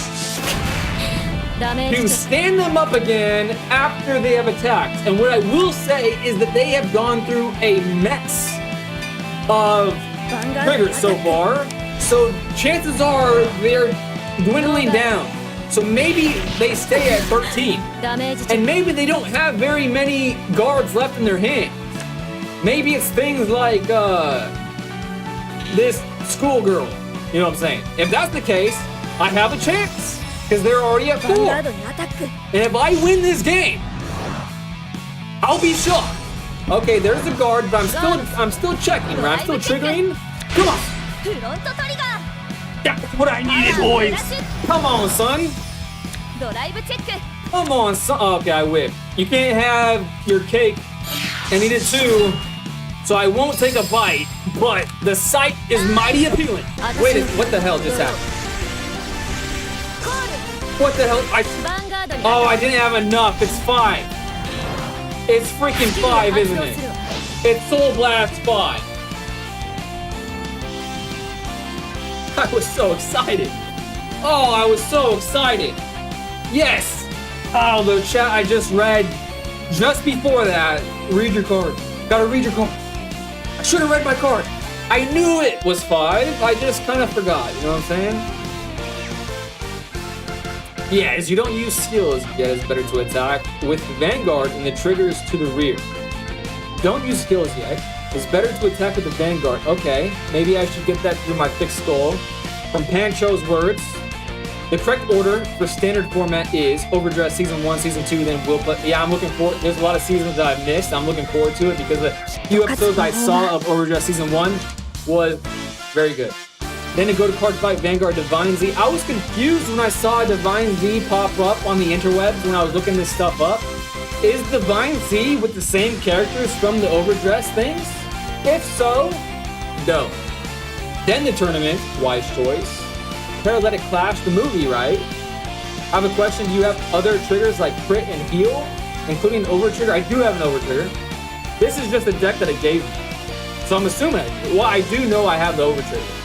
to stand them up again after they have attacked. And what I will say is that they have gone through a mess of triggers so far. So chances are they're dwindling down. So maybe they stay at 13. And maybe they don't have very many guards left in their hand. Maybe it's things like this schoolgirl. You know what I'm saying? If that's the case, I have a chance. Because they're already at 4. And if I win this game, I'll be shocked. Okay, there's the guard, but I'm still checking, right? I'm still triggering. Come on. That's what I needed, boys. Come on, son. Come on, son. Oh, okay, I whipped. You can't have your cake and eat it too. So I won't take a bite, but the sight is mighty appealing. Wait, what the hell just happened? What the hell? I didn't have enough. It's 5. It's freaking 5, isn't it? It's Soul Blast 5. I was so excited. Oh, I was so excited. Yes. Oh, the chat I just read just before that. Read your card. Gotta read your card. I should have read my card. I knew it was 5. I just kind of forgot. You know what I'm saying? Yeah, as you don't use skills yet, it's better to attack with Vanguard and the triggers to the rear. Don't use skills yet. It's better to attack with the Vanguard. Okay, maybe I should get that through my thick skull. From Pancho's words, the correct order for standard format is Overdress Season 1, Season 2, then Will Play. Yeah, I'm looking forward. There's a lot of seasons that I missed. I'm looking forward to it because the few episodes I saw of Overdress Season 1 was very good. Then to go to Cardfight Vanguard Divine Z. I was confused when I saw Divine Z pop up on the interwebs when I was looking this stuff up. Is Divine Z with the same characters from the Overdress things? If so, no. Then the tournament, wise choice. Paralytic Clash, the movie, right? I have a question. Do you have other triggers like crit and heal, including Overtrigger? I do have an Overtrigger. This is just a deck that it gave me. So I'm assuming I do. Well, I do know I have the Overtrigger.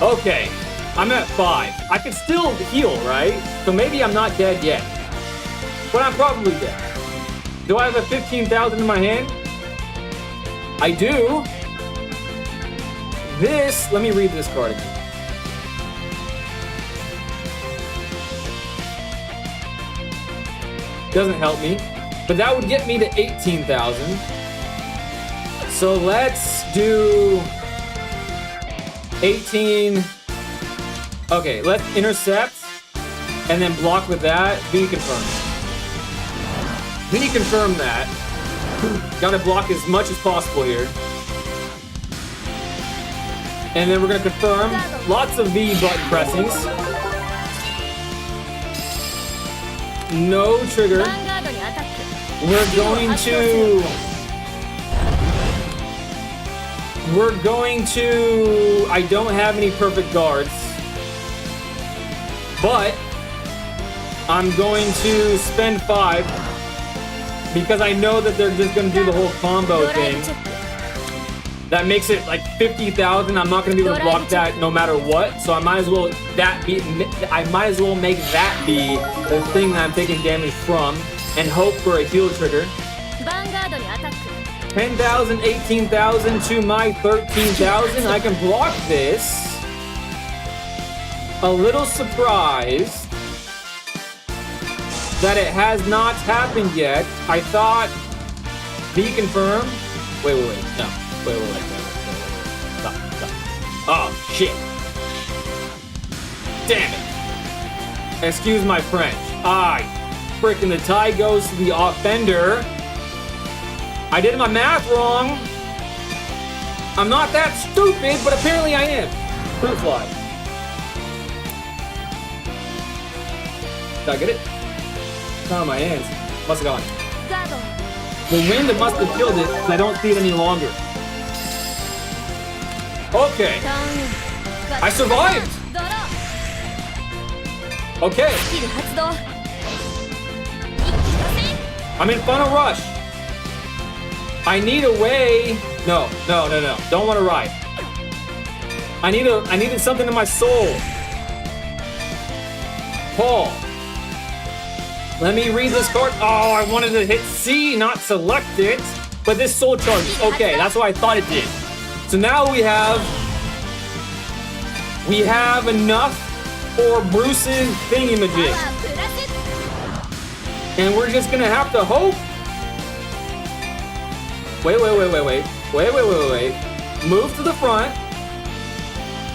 Okay, I'm at 5. I can still heal, right? So maybe I'm not dead yet. But I'm probably dead. Do I have a 15,000 in my hand? I do. This, let me read this card again. Doesn't help me, but that would get me to 18,000. So let's do 18. Okay, let's intercept and then block with that. Mini confirm. Mini confirm that. Gotta block as much as possible here. And then we're gonna confirm lots of V button pressings. No trigger. We're going to we're going to... I don't have any perfect guards. But I'm going to spend 5 because I know that they're just going to do the whole combo thing. That makes it like 50,000. I'm not going to be able to block that no matter what. So I might as well make that be the thing that I'm taking damage from and hope for a heal trigger. 10,000, 18,000 to my 13,000. I can block this. A little surprised that it has not happened yet. I thought be confirmed. Wait. No. Wait. Stop. Oh, shit. Damn it. Excuse my French. Frickin' the tie goes to the offender. I did my math wrong. I'm not that stupid, but apparently I am. Fruit fly. Did I get it? It's not on my hands. Must have gone. The wind must have killed it because I don't see it any longer. Okay. I survived. Okay. I'm in Funnel Rush. I need a way. No. Don't want to ride. I needed something in my soul. Paul. Let me read this card. Oh, I wanted to hit C, not select it. But this soul charges. Okay, that's what I thought it did. So now we have enough for Bruce's thingamajig. And we're just gonna have to hope. Wait. Move to the front.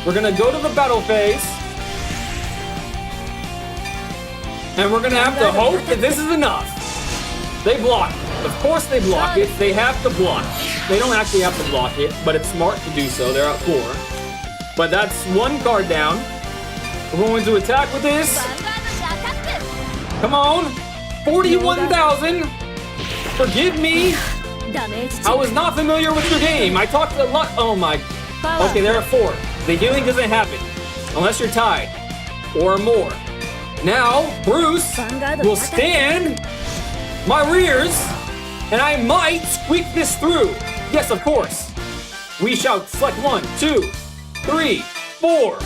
We're gonna go to the battle phase. And we're gonna have to hope that this is enough. They block it. Of course they block it. They have to block it. They don't actually have to block it, but it's smart to do so. They're at 4. But that's 1 card down. We're going to attack with this. Come on. 41,000. Forgive me. I was not familiar with your game. I talked a lot. Oh my. Okay, they're at 4. The healing doesn't happen unless you're tied or more. Now, Bruce will stand my rears, and I might squeak this through. Yes, of course. We shall select 1, 2, 3, 4.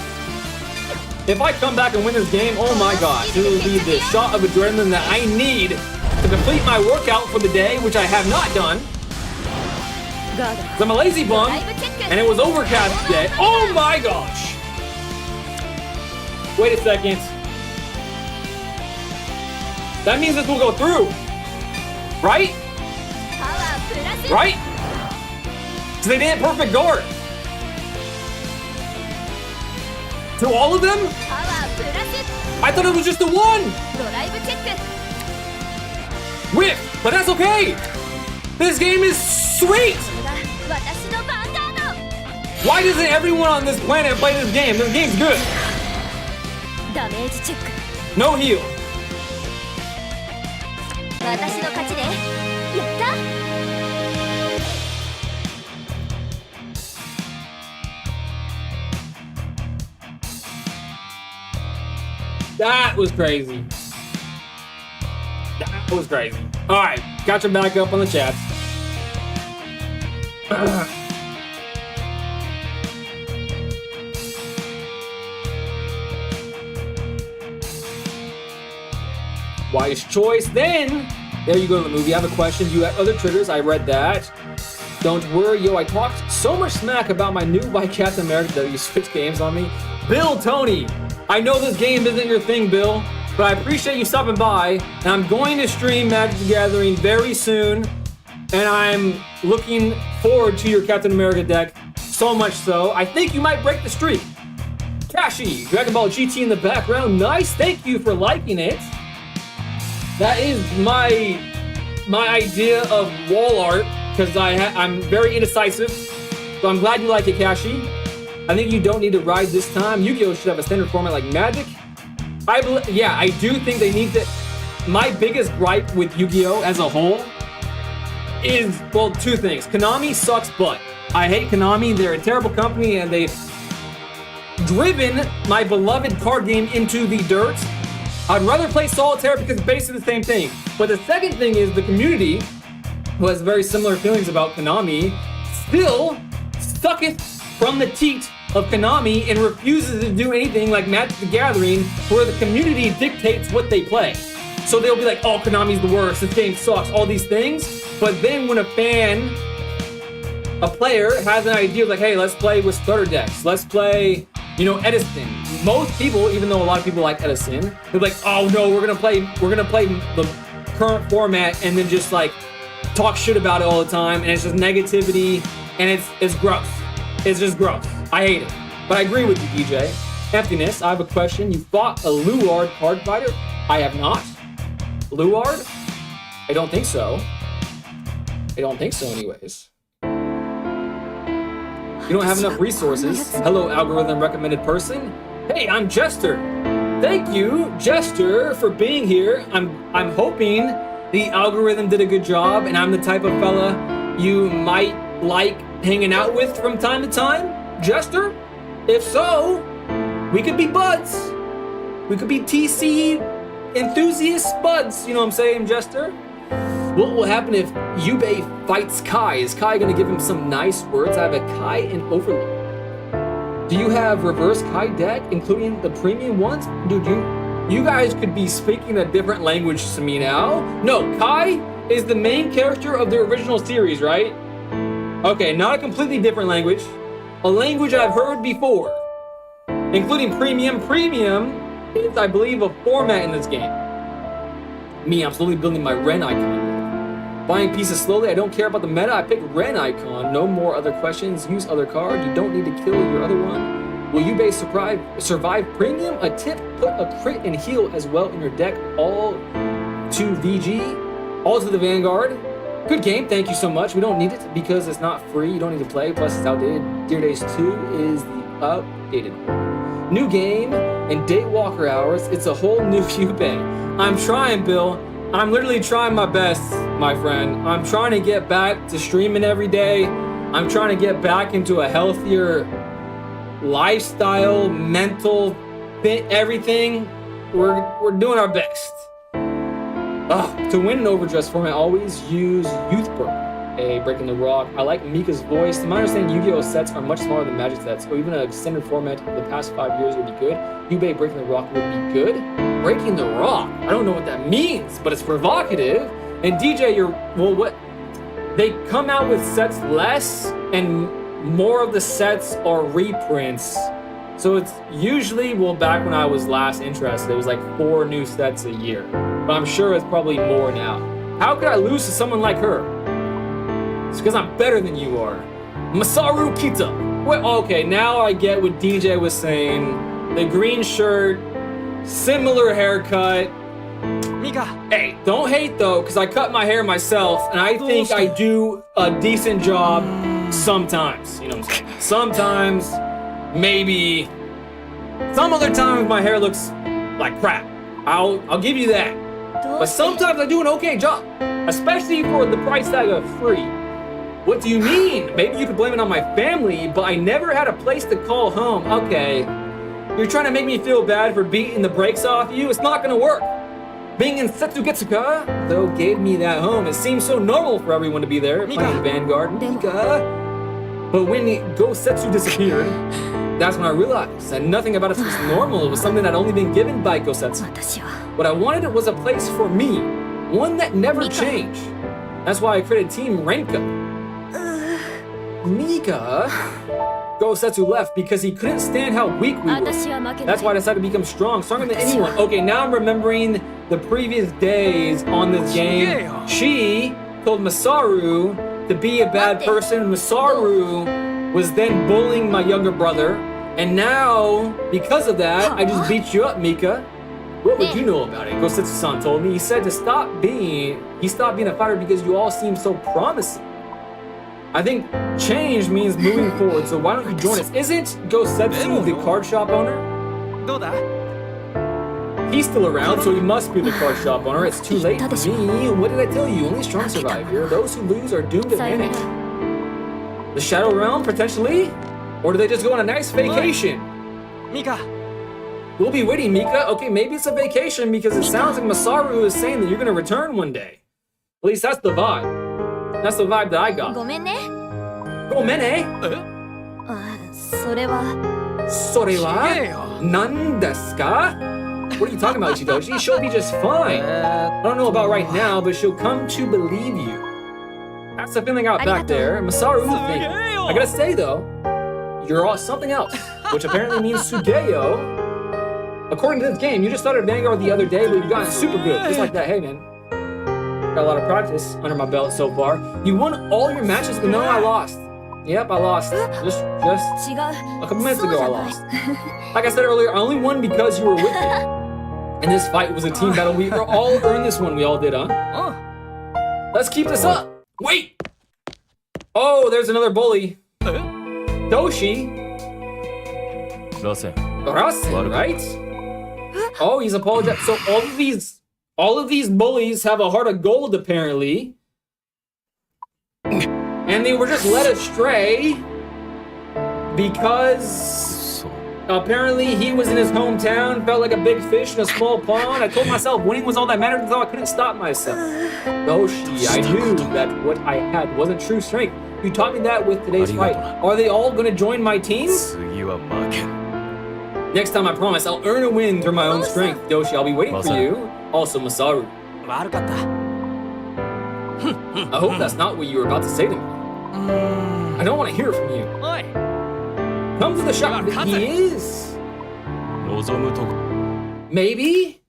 If I come back and win this game, oh my gosh, it will be the shot of adrenaline that I need to complete my workout for the day, which I have not done. I'm a lazy bum, and it was overcast today. Oh my gosh. Wait a second. That means this will go through. Right? Right? So they didn't perfect guard. To all of them? I thought it was just the 1. Whip, but that's okay. This game is sweet. Why doesn't everyone on this planet play this game? This game's good. No heal. That was crazy. That was crazy. All right, got your back up on the chat. Wise choice. Then, there you go to the movie. I have a question. You have other triggers. I read that. Don't worry, yo. I talked so much smack about my new by Captain America that you switch games on me. Bill Tony. I know this game isn't your thing, Bill, but I appreciate you stopping by. And I'm going to stream Magic the Gathering very soon. And I'm looking forward to your Captain America deck. So much so, I think you might break the streak. Kashi, Dragon Ball GT in the background. Nice. Thank you for liking it. That is my idea of wall art, because I'm very indecisive. So I'm glad you like it, Kashi. I think you don't need to ride this time. Yu-Gi-Oh! Should have a standard format like Magic. Yeah, I do think they need to. My biggest gripe with Yu-Gi-Oh! As a whole is, well, 2 things. Konami sucks butt. I hate Konami. They're a terrible company, and they've driven my beloved card game into the dirt. I'd rather play Solitaire because it's basically the same thing. But the second thing is the community, who has very similar feelings about Konami, still sucketh from the teat of Konami and refuses to do anything like Magic the Gathering, where the community dictates what they play. So they'll be like, oh, Konami's the worst, this game sucks, all these things. But then when a player has an idea of like, hey, let's play with starter decks, let's play, Edison. Most people, even though a lot of people like Edison, they're like, oh no, we're gonna play the current format and then just like talk shit about it all the time, and it's just negativity, and it's gross. It's just gross. I hate it. But I agree with you, DJ. Emptiness, I have a question. You fought a Luard card fighter? I have not. Luard? I don't think so. Anyways. You don't have enough resources. Hello, algorithm recommended person. Hey, I'm Jester. Thank you, Jester, for being here. I'm hoping the algorithm did a good job, and I'm the type of fella you might like hanging out with from time to time. Jester? If so, we could be buds. We could be TC enthusiast buds. You know what I'm saying, Jester? What will happen if Yubei fights Kai? Is Kai gonna give him some nice words? I have a Kai in Overlord. Do you have reverse Kai deck, including the premium ones? Dude, you guys could be speaking a different language to me now. No, Kai is the main character of the original series, right? Okay, not a completely different language. A language I've heard before, including premium. Premium is, I believe, a format in this game. Me, I'm slowly building my Ren icon. Buying pieces slowly, I don't care about the meta, I pick Ren icon. No more other questions, use other card, you don't need to kill your other one. Will you base survive premium? A tip, put a crit and heal as well in your deck, all to VG, all to the Vanguard. Good game, thank you so much. We don't need it because it's not free, you don't need to play, plus it's outdated. Dear Days 2 is the updated one. New game and date walker hours, it's a whole new Yubei. I'm trying, Bill. I'm literally trying my best, my friend. I'm trying to get back to streaming every day. I'm trying to get back into a healthier lifestyle, mental, fit, everything. We're doing our best. To win an overdress format, always use Youth Broker. A Breaking the Rock. I like Mika's voice. To my understanding, Yu-Gi-Oh sets are much smaller than Magic sets, or even a standard format of the past 5 years would be good. Yubei Breaking the Rock would be good. Breaking the Rock? I don't know what that means, but it's provocative. And DJ, what? They come out with sets less, and more of the sets are reprints. So it's usually, back when I was last interested, it was like 4 new sets a year. But I'm sure it's probably more now. How could I lose to someone like her? It's because I'm better than you are. Masaru Kita. Wait, okay, now I get what DJ was saying. The green shirt, similar haircut. Mika. Hey, don't hate though, because I cut my hair myself, and I think I do a decent job sometimes. You know what I'm saying? Sometimes, maybe. Some other times my hair looks like crap. I'll give you that. But sometimes I do an okay job, especially for the price tag of free. What do you mean? Maybe you could blame it on my family, but I never had a place to call home. Okay. You're trying to make me feel bad for beating the brakes off you? It's not gonna work. Being in Setsugetsuka, though, gave me that home. It seems so normal for everyone to be there, playing Vanguard. Mika. But when Gosetsu disappeared, that's when I realized that nothing about it was normal. It was something that had only been given by Gosetsu. What I wanted was a place for me, one that never changed. That's why I created Team Renka. Mika? Gosetsu left because he couldn't stand how weak we were. That's why I decided to become stronger than anyone. Okay, now I'm remembering the previous days on this game. She told Masaru to be a bad person. Masaru was then bullying my younger brother. And now, because of that, I just beat you up, Mika. What would you know about it? Gosetsu-san told me. He said to stopped being a fighter because you all seem so promising. I think change means moving forward, so why don't you join us? Isn't Gosetsu the card shop owner? He's still around, so he must be the card shop owner. It's too late for me. What did I tell you? Only strong survive here. Those who lose are doomed to panic. The Shadow Realm, potentially? Or do they just go on a nice vacation? Mika. We'll be waiting, Mika. Okay, maybe it's a vacation because it sounds like Masaru is saying that you're gonna return one day. At least that's the vibe. That's the vibe that I got. ごめんね。ごめんね。それは。それは何ですか? What are you talking about, Ichidoshi? She'll be just fine. I don't know about right now, but she'll come to believe you. That's the feeling out back there. Masaru thing. I gotta say though, you're all something else, which apparently means Sugeyo. According to this game, you just started Vanguard the other day, but you've gotten super good. Just like that. Hey man, got a lot of practice under my belt so far. You won all your matches, but no, I lost. Yep, I lost. Just a couple minutes ago, I lost. Like I said earlier, I only won because you were with me. And this fight was a team battle. We all earned this one. We all did, huh? Let's keep this up. Wait. Oh, there's another bully. Doshi. Rasen, right? Oh, he's apologized. So all of these bullies have a heart of gold, apparently. And they were just led astray because apparently he was in his hometown, felt like a big fish in a small pond. I told myself winning was all that mattered, though I couldn't stop myself. Doshi, I knew that what I had wasn't true strength. You taught me that with today's fight. Are they all gonna join my team? Next time, I promise, I'll earn a win through my own strength. Doshi, I'll be waiting for you. Also, Masaru. I hope that's not what you were about to say to me. I don't want to hear from you. Come to the shop. He is. Maybe?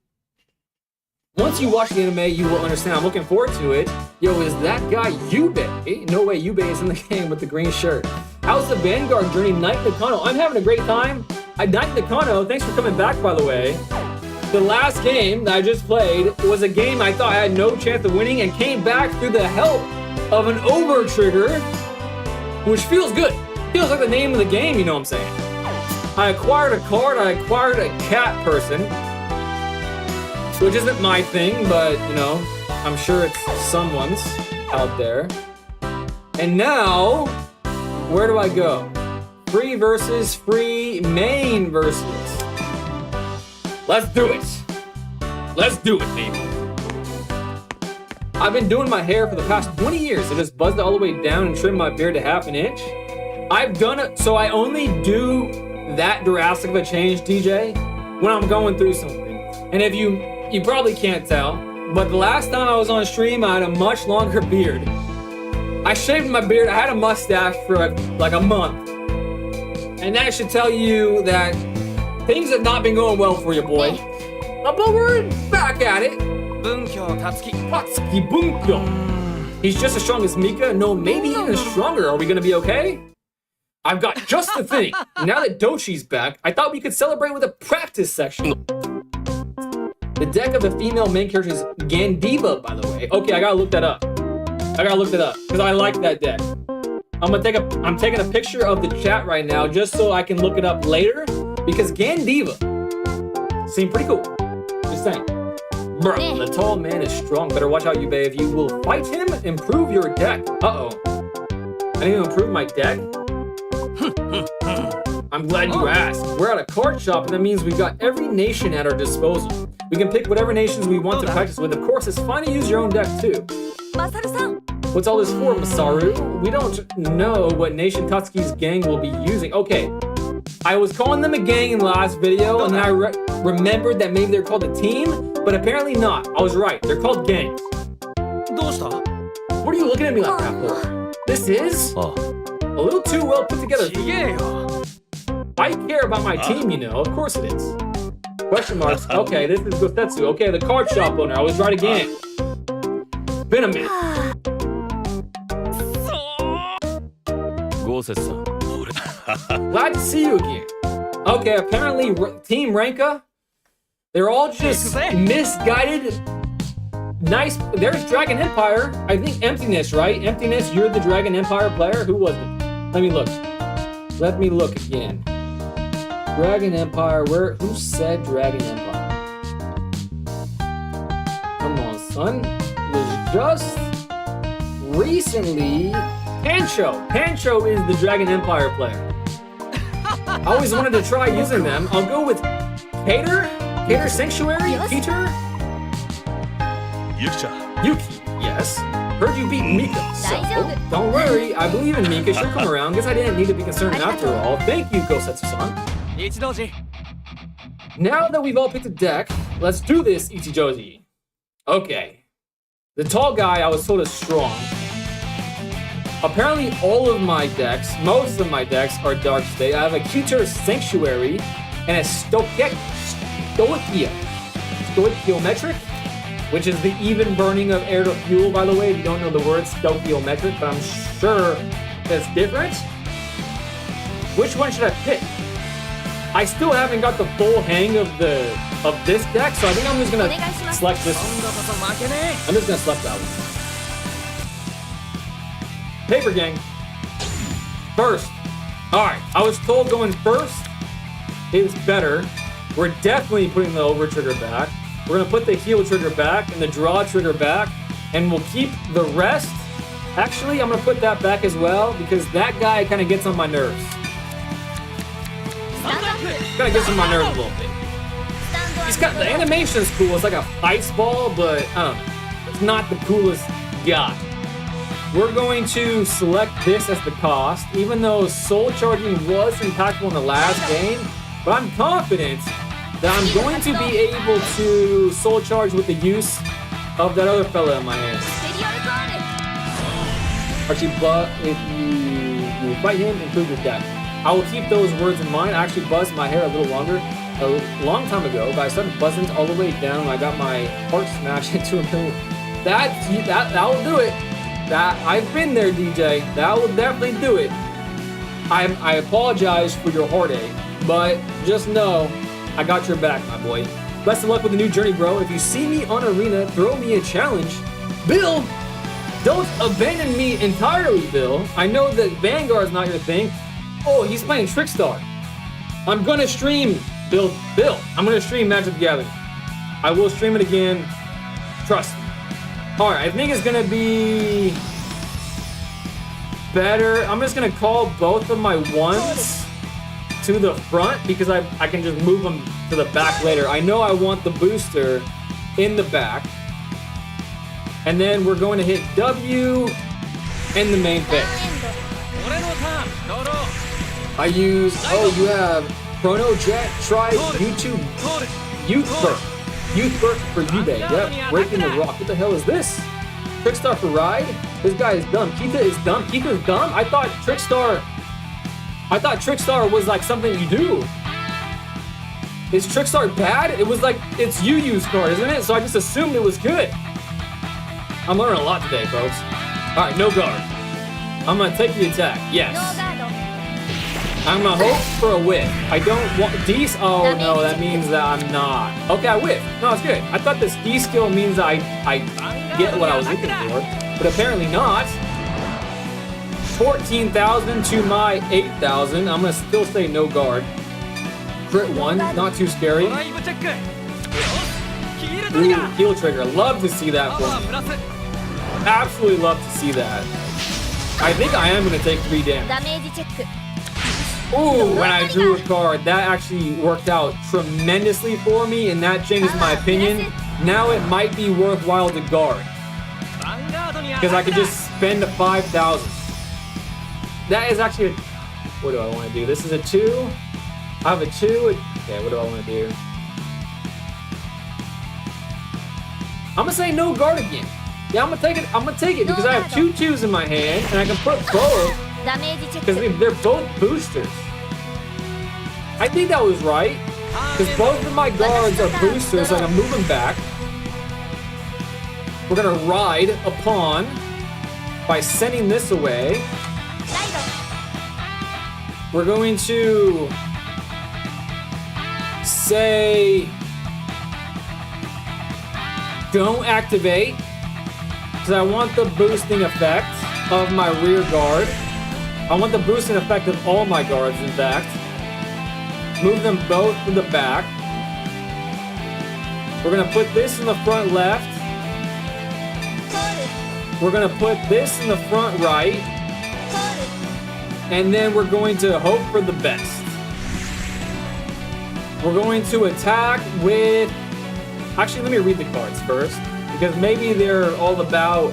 Once you watch the anime, you will understand. I'm looking forward to it. Yo, is that guy Yubei? No way, Yubei is in the game with the green shirt. How's the Vanguard journey, Knight Nakano? I'm having a great time. Knight Nakano, thanks for coming back, by the way. The last game that I just played was a game I thought I had no chance of winning and came back through the help of an over trigger, which feels good. Feels like the name of the game, you know what I'm saying? I acquired a card, I acquired a cat person, which isn't my thing, but, you know, I'm sure it's someone's out there. And now, where do I go? Free versus free, main versus. Let's do it. Let's do it, baby. I've been doing my hair for the past 20 years. I just buzzed it all the way down and trimmed my beard to half an inch. I've done it, so I only do that drastic of a change, DJ, when I'm going through something. And if you probably can't tell, but the last time I was on stream, I had a much longer beard. I shaved my beard, I had a mustache for like a month. And that should tell you that things have not been going well for you, boy. But we're back at it. Tatsuki Bunkyo. He's just as strong as Mika. No, maybe even stronger. Are we gonna be okay? I've got just the thing. Now that Doshi's back, I thought we could celebrate with a practice section. The deck of the female main character is Gandiva, by the way. Okay, I gotta look that up. Because I like that deck. I'm taking a picture of the chat right now just so I can look it up later. Because Gandiva seemed pretty cool. Just saying. Bruh, the tall man is strong. Better watch out, Yubei. If you will fight him, improve your deck. Uh-oh. I need to improve my deck? I'm glad you asked. We're at a card shop, and that means we've got every nation at our disposal. We can pick whatever nations we want to practice with. Of course, it's fine to use your own deck, too. What's all this for, Masaru? We don't know what nation Tatsuki's gang will be using. Okay. I was calling them a gang in the last video, and then I remembered that maybe they're called a team, but apparently not. I was right. They're called gangs. What are you looking at me like that for? This is a little too well put together. I care about my team, you know. Of course it is. Question marks. Okay, this is Gosetsu. Okay, the card shop owner. I was right again. Been a minute. Glad to see you again. Okay, apparently Team Ranka, they're all just misguided. Nice. There's Dragon Empire. I think Emptiness, right? Emptiness, you're the Dragon Empire player? Who was it? Let me look. Let me look again. Dragon Empire, who said Dragon Empire? Come on, son. It was just recently Pancho. Pancho is the Dragon Empire player. I always wanted to try using them. I'll go with Cater? Cater Sanctuary? Peter? Yuki, yes. Heard you beat Mika, so don't worry. I believe in Mika. She'll come around. Guess I didn't need to be concerned after all. Thank you, Gosetsu-san. Now that we've all picked a deck, let's do this, Ichijoji. Okay. The tall guy I was told is strong. Apparently all of my decks, most of my decks are Dark State. I have a Cuter Sanctuary and a Stoichiometric, which is the even burning of air to fuel, by the way. If you don't know the word stoichiometric, but I'm sure that's different. Which one should I pick? I still haven't got the full hang of this deck, so I think I'm just gonna select this one. I'm just gonna select that one. Paper Gang. First. Alright, I was told going first is better. We're definitely putting the over trigger back. We're gonna put the heal trigger back and the draw trigger back, and we'll keep the rest. Actually, I'm gonna put that back as well because that guy kind of gets on my nerves. Kind of gets on my nerves a little bit. He's got the animation's cool. It's like a ice ball, but I don't know. It's not the coolest guy. We're going to select this as the cost, even though soul charging was impactful in the last game. But I'm confident that I'm going to be able to soul charge with the use of that other fella in my hand. Actually, but if you fight him, improve your deck. I will keep those words in mind. I actually buzzed my hair a little longer, a long time ago, but I started buzzing all the way down when I got my heart smashed into a middle. That will do it. I've been there, DJ. That will definitely do it. I apologize for your heartache, but just know I got your back, my boy. Best of luck with the new journey, bro. If you see me on Arena, throw me a challenge. Bill, don't abandon me entirely, Bill. I know that Vanguard's not your thing. Oh, he's playing Trickstar. I'm gonna stream, Bill. I'm gonna stream Magic the Gathering. I will stream it again. Trust me. All right, I think it's gonna be better. I'm just gonna call both of my ones to the front because I can just move them to the back later. I know I want the booster in the back. And then we're going to hit W in the main phase. I use, you have Chrono Jet, try YouTube, Youth Burst for Yubei. Yep, breaking the rock. What the hell is this? Trickstar for Ride? This guy is dumb. Kita is dumb. Kita's dumb? I thought Trickstar was like something you do. Is Trickstar bad? It was like, it's Yu's card, isn't it? So I just assumed it was good. I'm learning a lot today, folks. All right, no guard. I'm gonna take the attack. Yes. I'm gonna hope for a whiff. I don't want D. Oh no, that means that I'm not. Okay, I whiff. No, it's good. I thought this D skill means I get what I was looking for, but apparently not. 14,000 to my 8,000. I'm gonna still say no guard. Crit 1, not too scary. Ooh, heal trigger. Love to see that for me. Absolutely love to see that. I think I am gonna take 3 damage. Ooh, when I drew a card, that actually worked out tremendously for me, and that changes my opinion. Now it might be worthwhile to guard. Because I could just spend 5,000. That is actually what do I want to do? This is a 2. I have a 2. Okay, what do I want to do? I'm gonna say no guard again. Yeah, I'm gonna take it because I have 2 2s in my hand, and I can put both. Because they're both boosters. I think that was right. Because both of my guards are boosters, so I can move them back. We're gonna ride a pawn by sending this away. We're going to say don't activate because I want the boosting effect of my rear guard. I want the boosting effect of all my guards, in fact. Move them both to the back. We're gonna put this in the front left. We're gonna put this in the front right. And then we're going to hope for the best. We're going to attack with... Actually, let me read the cards first. Because maybe they're all about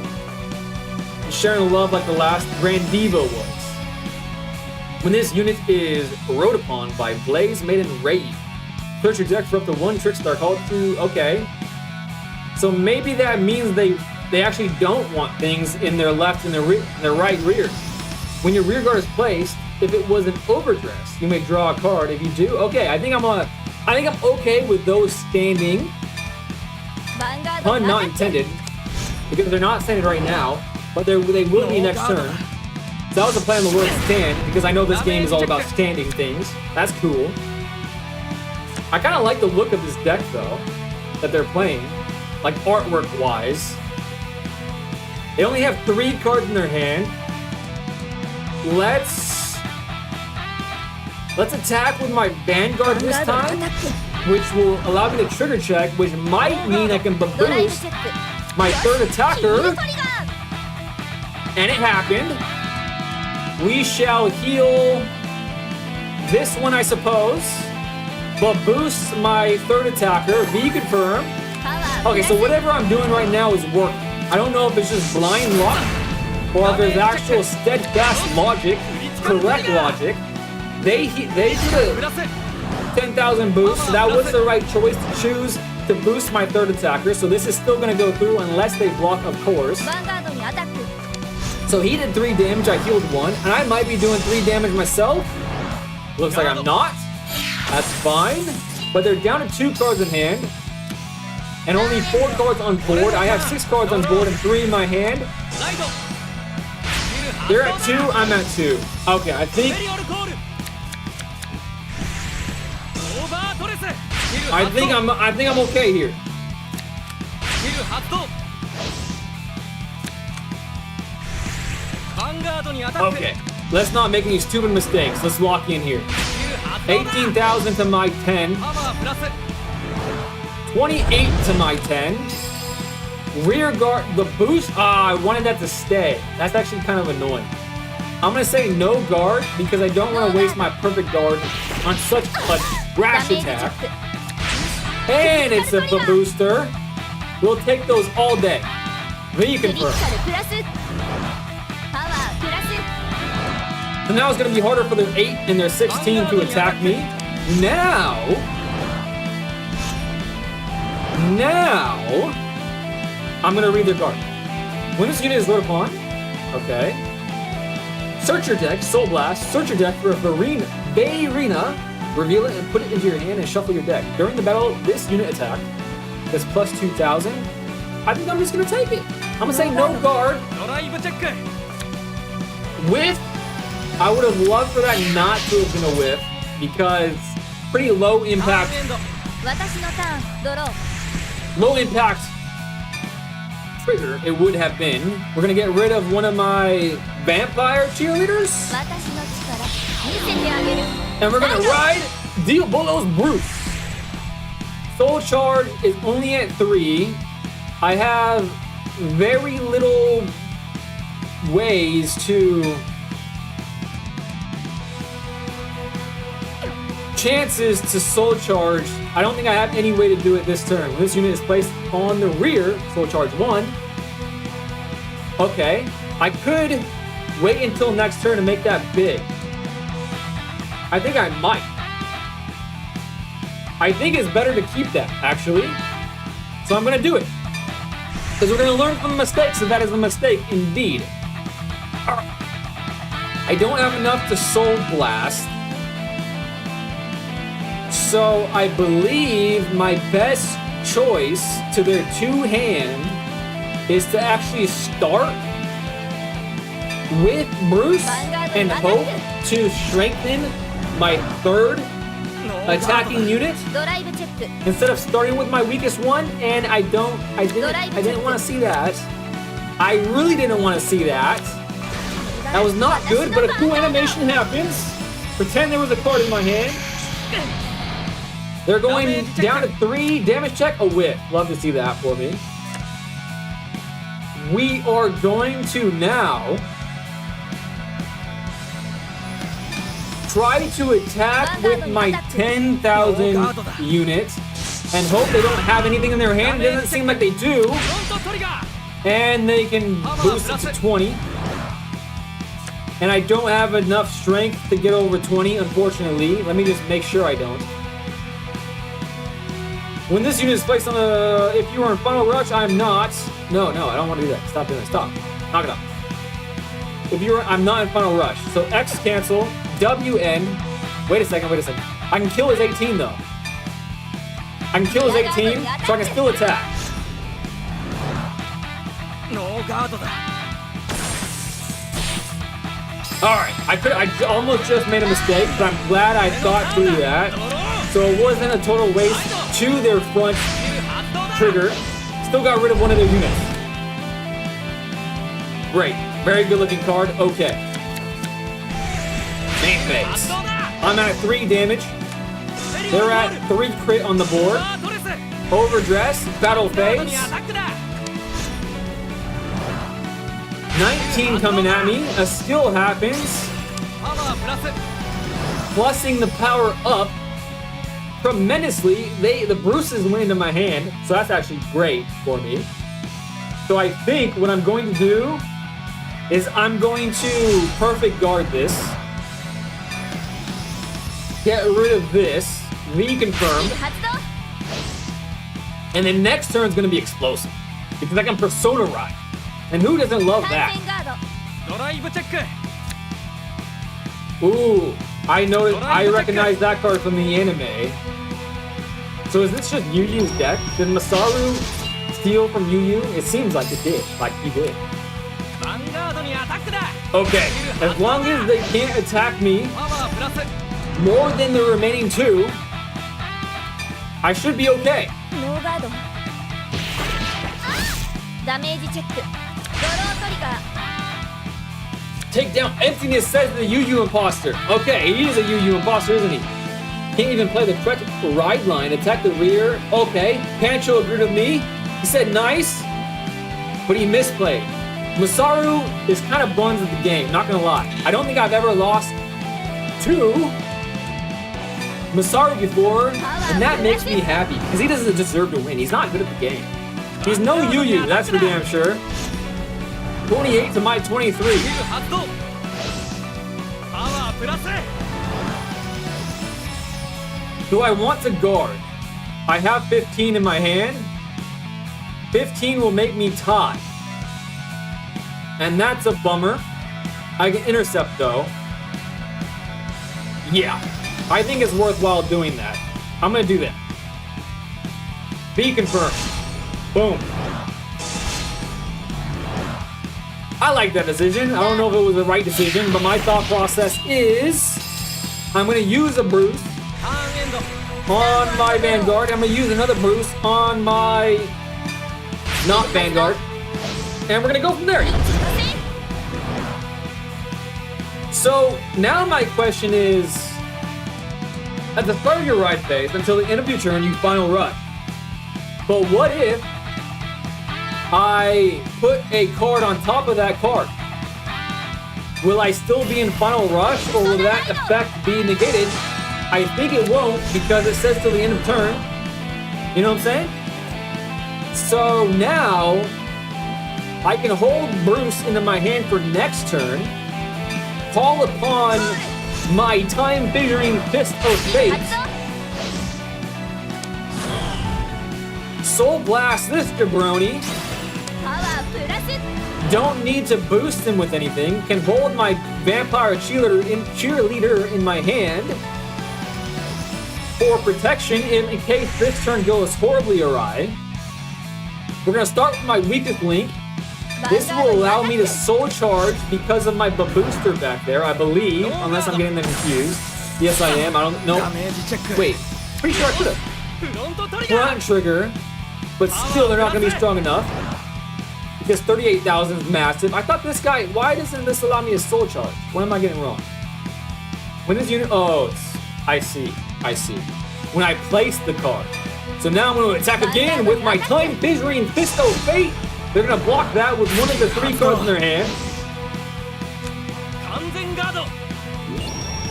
sharing love like the last Grandiva was. When this unit is rode upon by Blaze Maiden Rave, search your deck for up to 1 trick star called to... Okay. So maybe that means they actually don't want things in their left and their right rear. When your rear guard is placed, if it was an overdress, you may draw a card. If you do, okay. I think I'm okay with those standing. Pun not intended, because they're not standing right now, but they will be next turn. So that was the play on the word stand, because I know this game is all about standing things. That's cool. I kind of like the look of this deck, though, that they're playing, like artwork-wise. They only have 3 cards in their hand. Let's attack with my Vanguard this time, which will allow me to trigger check, which might mean I can boost my 3rd attacker. And it happened. We shall heal this one, I suppose, but boost my 3rd attacker. V confirm. Okay, so whatever I'm doing right now is working. I don't know if it's just blind luck or if there's actual steadfast logic, correct logic. They did a 10,000 boost, so that was the right choice to choose to boost my 3rd attacker. So this is still going to go through unless they block, of course. So he did 3 damage, I healed 1, and I might be doing 3 damage myself. Looks like I'm not. That's fine. But they're down to 2 cards in hand, and only 4 cards on board. I have 6 cards on board and 3 in my hand. They're at 2, I'm at 2. Okay, I think I'm okay here. Okay, let's not make any stupid mistakes. Let's lock in here. 18,000 to my 10. 28 to my 10. Rear guard, the boost. I wanted that to stay. That's actually kind of annoying. I'm going to say no guard because I don't want to waste my perfect guard on such a rash attack. And it's a booster. We'll take those all day. V confirm. So now it's going to be harder for their 8 and their 16 to attack me. Now, I'm going to read their card. When this unit is rode upon, okay. Search your deck, Soul Blast. Search your deck for a Bayrina. Reveal it and put it into your hand and shuffle your deck. During the battle, this unit attack is plus 2,000. I think I'm just going to take it. I'm going to say no guard. Whiff. I would have loved for that not to have been a whiff because pretty low impact. Low impact trigger it would have been. We're going to get rid of one of my vampire cheerleaders. And we're going to ride Diabolo's Bruce. Soul Charge is only at 3. I have very little ways to... chances to Soul Charge. I don't think I have any way to do it this turn. When this unit is placed on the rear, Soul Charge 1. Okay. I could wait until next turn to make that big. I think I might. I think it's better to keep that, actually. So I'm going to do it. Because we're going to learn from the mistakes, and that is a mistake indeed. I don't have enough to Soul Blast. So I believe my best choice to their 2-hand is to actually start with Bruce and hope to strengthen my 3rd attacking unit instead of starting with my weakest one. And I didn't want to see that. I really didn't want to see that. That was not good, but a cool animation happens. Pretend there was a card in my hand. They're going down to 3. Damage check, a whiff. Love to see that for me. We are going to now try to attack with my 10,000 unit and hope they don't have anything in their hand. It doesn't seem like they do. And they can boost it to 20. And I don't have enough strength to get over 20, unfortunately. Let me just make sure I don't. When this unit is placed on a... If you are in Final Rush, I'm not. No, I don't want to do that. Stop doing that. Stop. Knock it off. If you're... I'm not in Final Rush. So X cancel. WN. Wait a second. I can kill his 18, though. I can kill his 18, so I can still attack. Alright, I almost just made a mistake, but I'm glad I thought through that. So it wasn't a total waste to their front trigger. Still got rid of one of their units. Great. Very good looking card. Okay. Name phase. I'm at 3 damage. They're at 3 crit on the board. Overdress. Battle phase. 19 coming at me. A skill happens. Plussing the power up tremendously. The Bruces went into my hand, so that's actually great for me. So I think what I'm going to do is I'm going to perfect guard this. Get rid of this. Reconfirm. And then next turn is going to be explosive. Because I can Persona Ride. And who doesn't love that? Ooh, I recognize that card from the anime. So is this just Yu Yu's deck? Did Masaru steal from Yu Yu? It seems like it did. Like he did. Okay, as long as they can't attack me more than the remaining 2, I should be okay. Take down emptiness, says the Yu Yu imposter. Okay, he is a Yu Yu imposter, isn't he? Can't even play the correct ride line. Attack the rear. Okay, Pancho agreed with me. He said nice, but he misplayed. Masaru is kind of buns at the game, not gonna lie. I don't think I've ever lost to Masaru before, and that makes me happy, because he doesn't deserve to win. He's not good at the game. He's no Yu Yu, that's for damn sure. 28 to my 23. Do I want to guard? I have 15 in my hand. 15 will make me tie. And that's a bummer. I can intercept though. Yeah, I think it's worthwhile doing that. I'm gonna do that. Be confirmed. Boom. I like that decision. I don't know if it was the right decision, but my thought process is I'm gonna use a Bruce on my Vanguard. I'm gonna use another Bruce on my not Vanguard. And we're gonna go from there. So now my question is, at the start of your ride phase, until the end of your turn, you final rush. But what if I put a card on top of that card? Will I still be in final rush, or will that effect be negated? I think it won't, because it says till the end of turn. You know what I'm saying? So now I can hold Bruce into my hand for next turn, call upon my time figuring Fist of Fate, Soul Blast this jabroni. Don't need to boost him with anything. Can hold my Vampire Cheerleader in my hand for protection in case this turn goes horribly awry. We're gonna start with my weakest link. This will allow me to soul charge because of my booster back there, I believe, unless I'm getting them confused. Yes, I am. I don't know. Wait, pretty sure I could have. Front trigger, but still they're not going to be strong enough because 38,000 is massive. I thought this guy. Why doesn't this allow me to soul charge? What am I getting wrong? When this unit? Oh, I see. When I place the card. So now I'm going to attack again with my time figuring Fist of Fate. They're gonna block that with one of the 3 cards in their hand.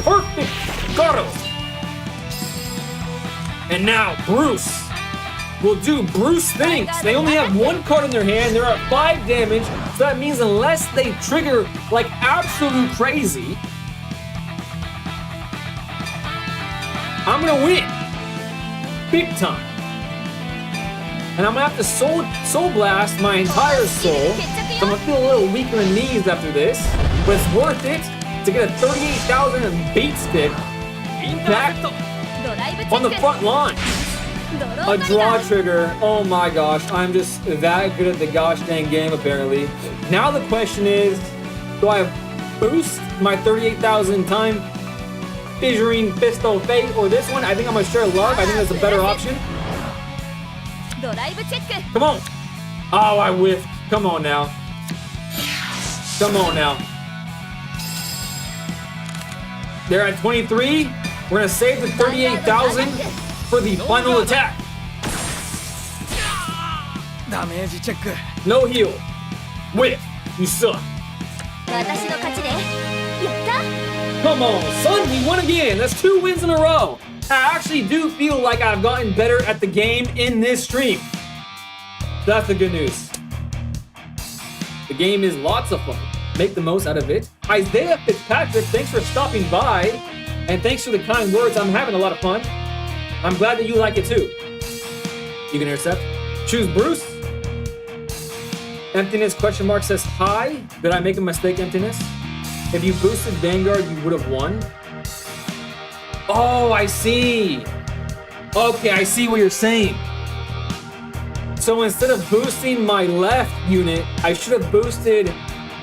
Perfect And now Bruce will do Bruce Thinks. They only have 1 card in their hand. They're at 5 damage. So that means unless they trigger like absolute crazy, I'm gonna win. Big time. And I'm gonna have to soul blast my entire soul. So I'm gonna feel a little weaker in knees after this. But it's worth it to get a 38,000 beat stick back on the front line. A draw trigger. Oh my gosh, I'm just that good at the gosh dang game apparently. Now the question is, do I boost my 38,000 time fissuring Fist of Fate or this one? I think I'm gonna share luck. I think that's a better option. Come on. Oh, I whiffed. Come on now. Come on now. They're at 23. We're gonna save the 38,000 for the final attack. No heal. Whiff. You suck. Come on, son. We won again. That's 2 wins in a row. I actually do feel like I've gotten better at the game in this stream. That's the good news. The game is lots of fun. Make the most out of it. Isaiah Fitzpatrick, thanks for stopping by. And thanks for the kind words. I'm having a lot of fun. I'm glad that you like it too. You can intercept. Choose Bruce. Emptiness question mark says hi. Did I make a mistake, Emptiness? If you boosted Vanguard, you would have won. Oh, I see. Okay, I see what you're saying. So instead of boosting my left unit, I should have boosted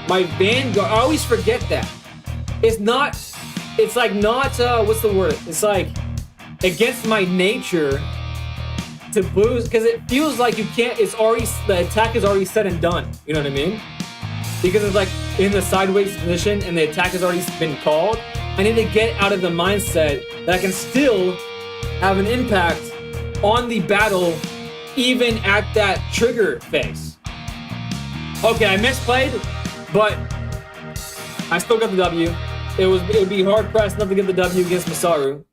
my Vanguard. I always forget that. It's like not, what's the word? It's like against my nature to boost, because it feels like you can't, the attack is already said and done. You know what I mean? Because it's like in the sideways position and the attack has already been called. I need to get out of the mindset that I can still have an impact on the battle even at that trigger phase. Okay, I misplayed, but I still got the W. It would be hard pressed not to get the W against Masaru.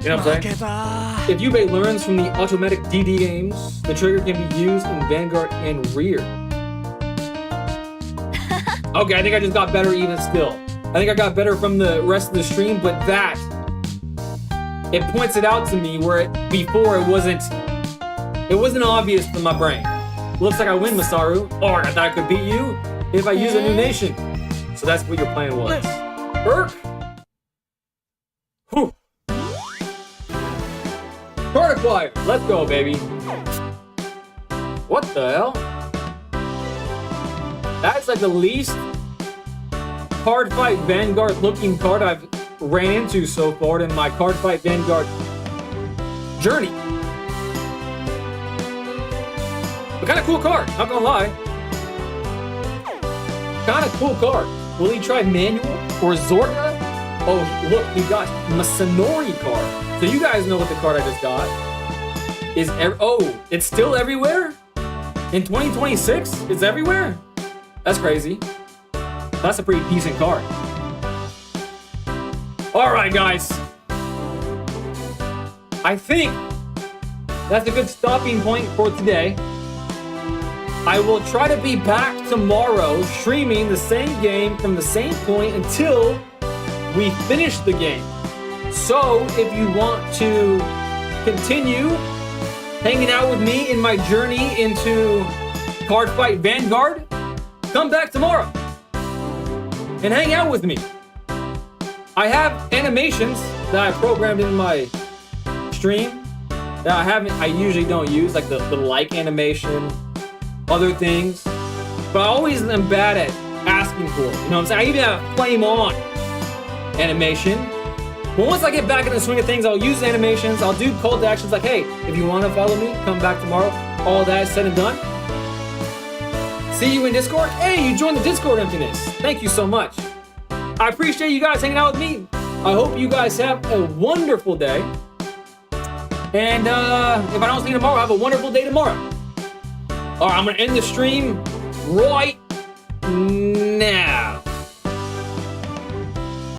You know what I'm saying? If Yubei learns from the automatic DD games, the trigger can be used in Vanguard and rear. Okay, I think I just got better even still. I think I got better from the rest of the stream, but that, it points it out to me where before it wasn't obvious to my brain. Looks like I win, Masaru. Or I thought I could beat you if I use a new nation. So that's what your plan was. Burke? Whew. Card acquired. Let's go, baby. What the hell? That's like the least Cardfight Vanguard looking card I've ran into so far in my Cardfight Vanguard journey. But kind of cool card, not gonna lie. Kind of cool card. Will he try manual or Zorga? Oh, look, he got Masanori card. So you guys know what the card I just got is. Oh, it's still everywhere? In 2026? It's everywhere? That's crazy. That's a pretty decent card. All right, guys. I think that's a good stopping point for today. I will try to be back tomorrow streaming the same game from the same point until we finish the game. So if you want to continue hanging out with me in my journey into Cardfight Vanguard, come back tomorrow and hang out with me. I have animations that I programmed in my stream that I usually don't use, like the like animation, other things. But I always am bad at asking for it. You know what I'm saying? I even have Flame On animation. But once I get back in the swing of things, I'll use animations. I'll do call to actions like, hey, if you want to follow me, come back tomorrow. All that said and done. See you in Discord. Hey, you joined the Discord, Emptiness. Thank you so much. I appreciate you guys hanging out with me. I hope you guys have a wonderful day. And if I don't see you tomorrow, have a wonderful day tomorrow. All right, I'm going to end the stream right now.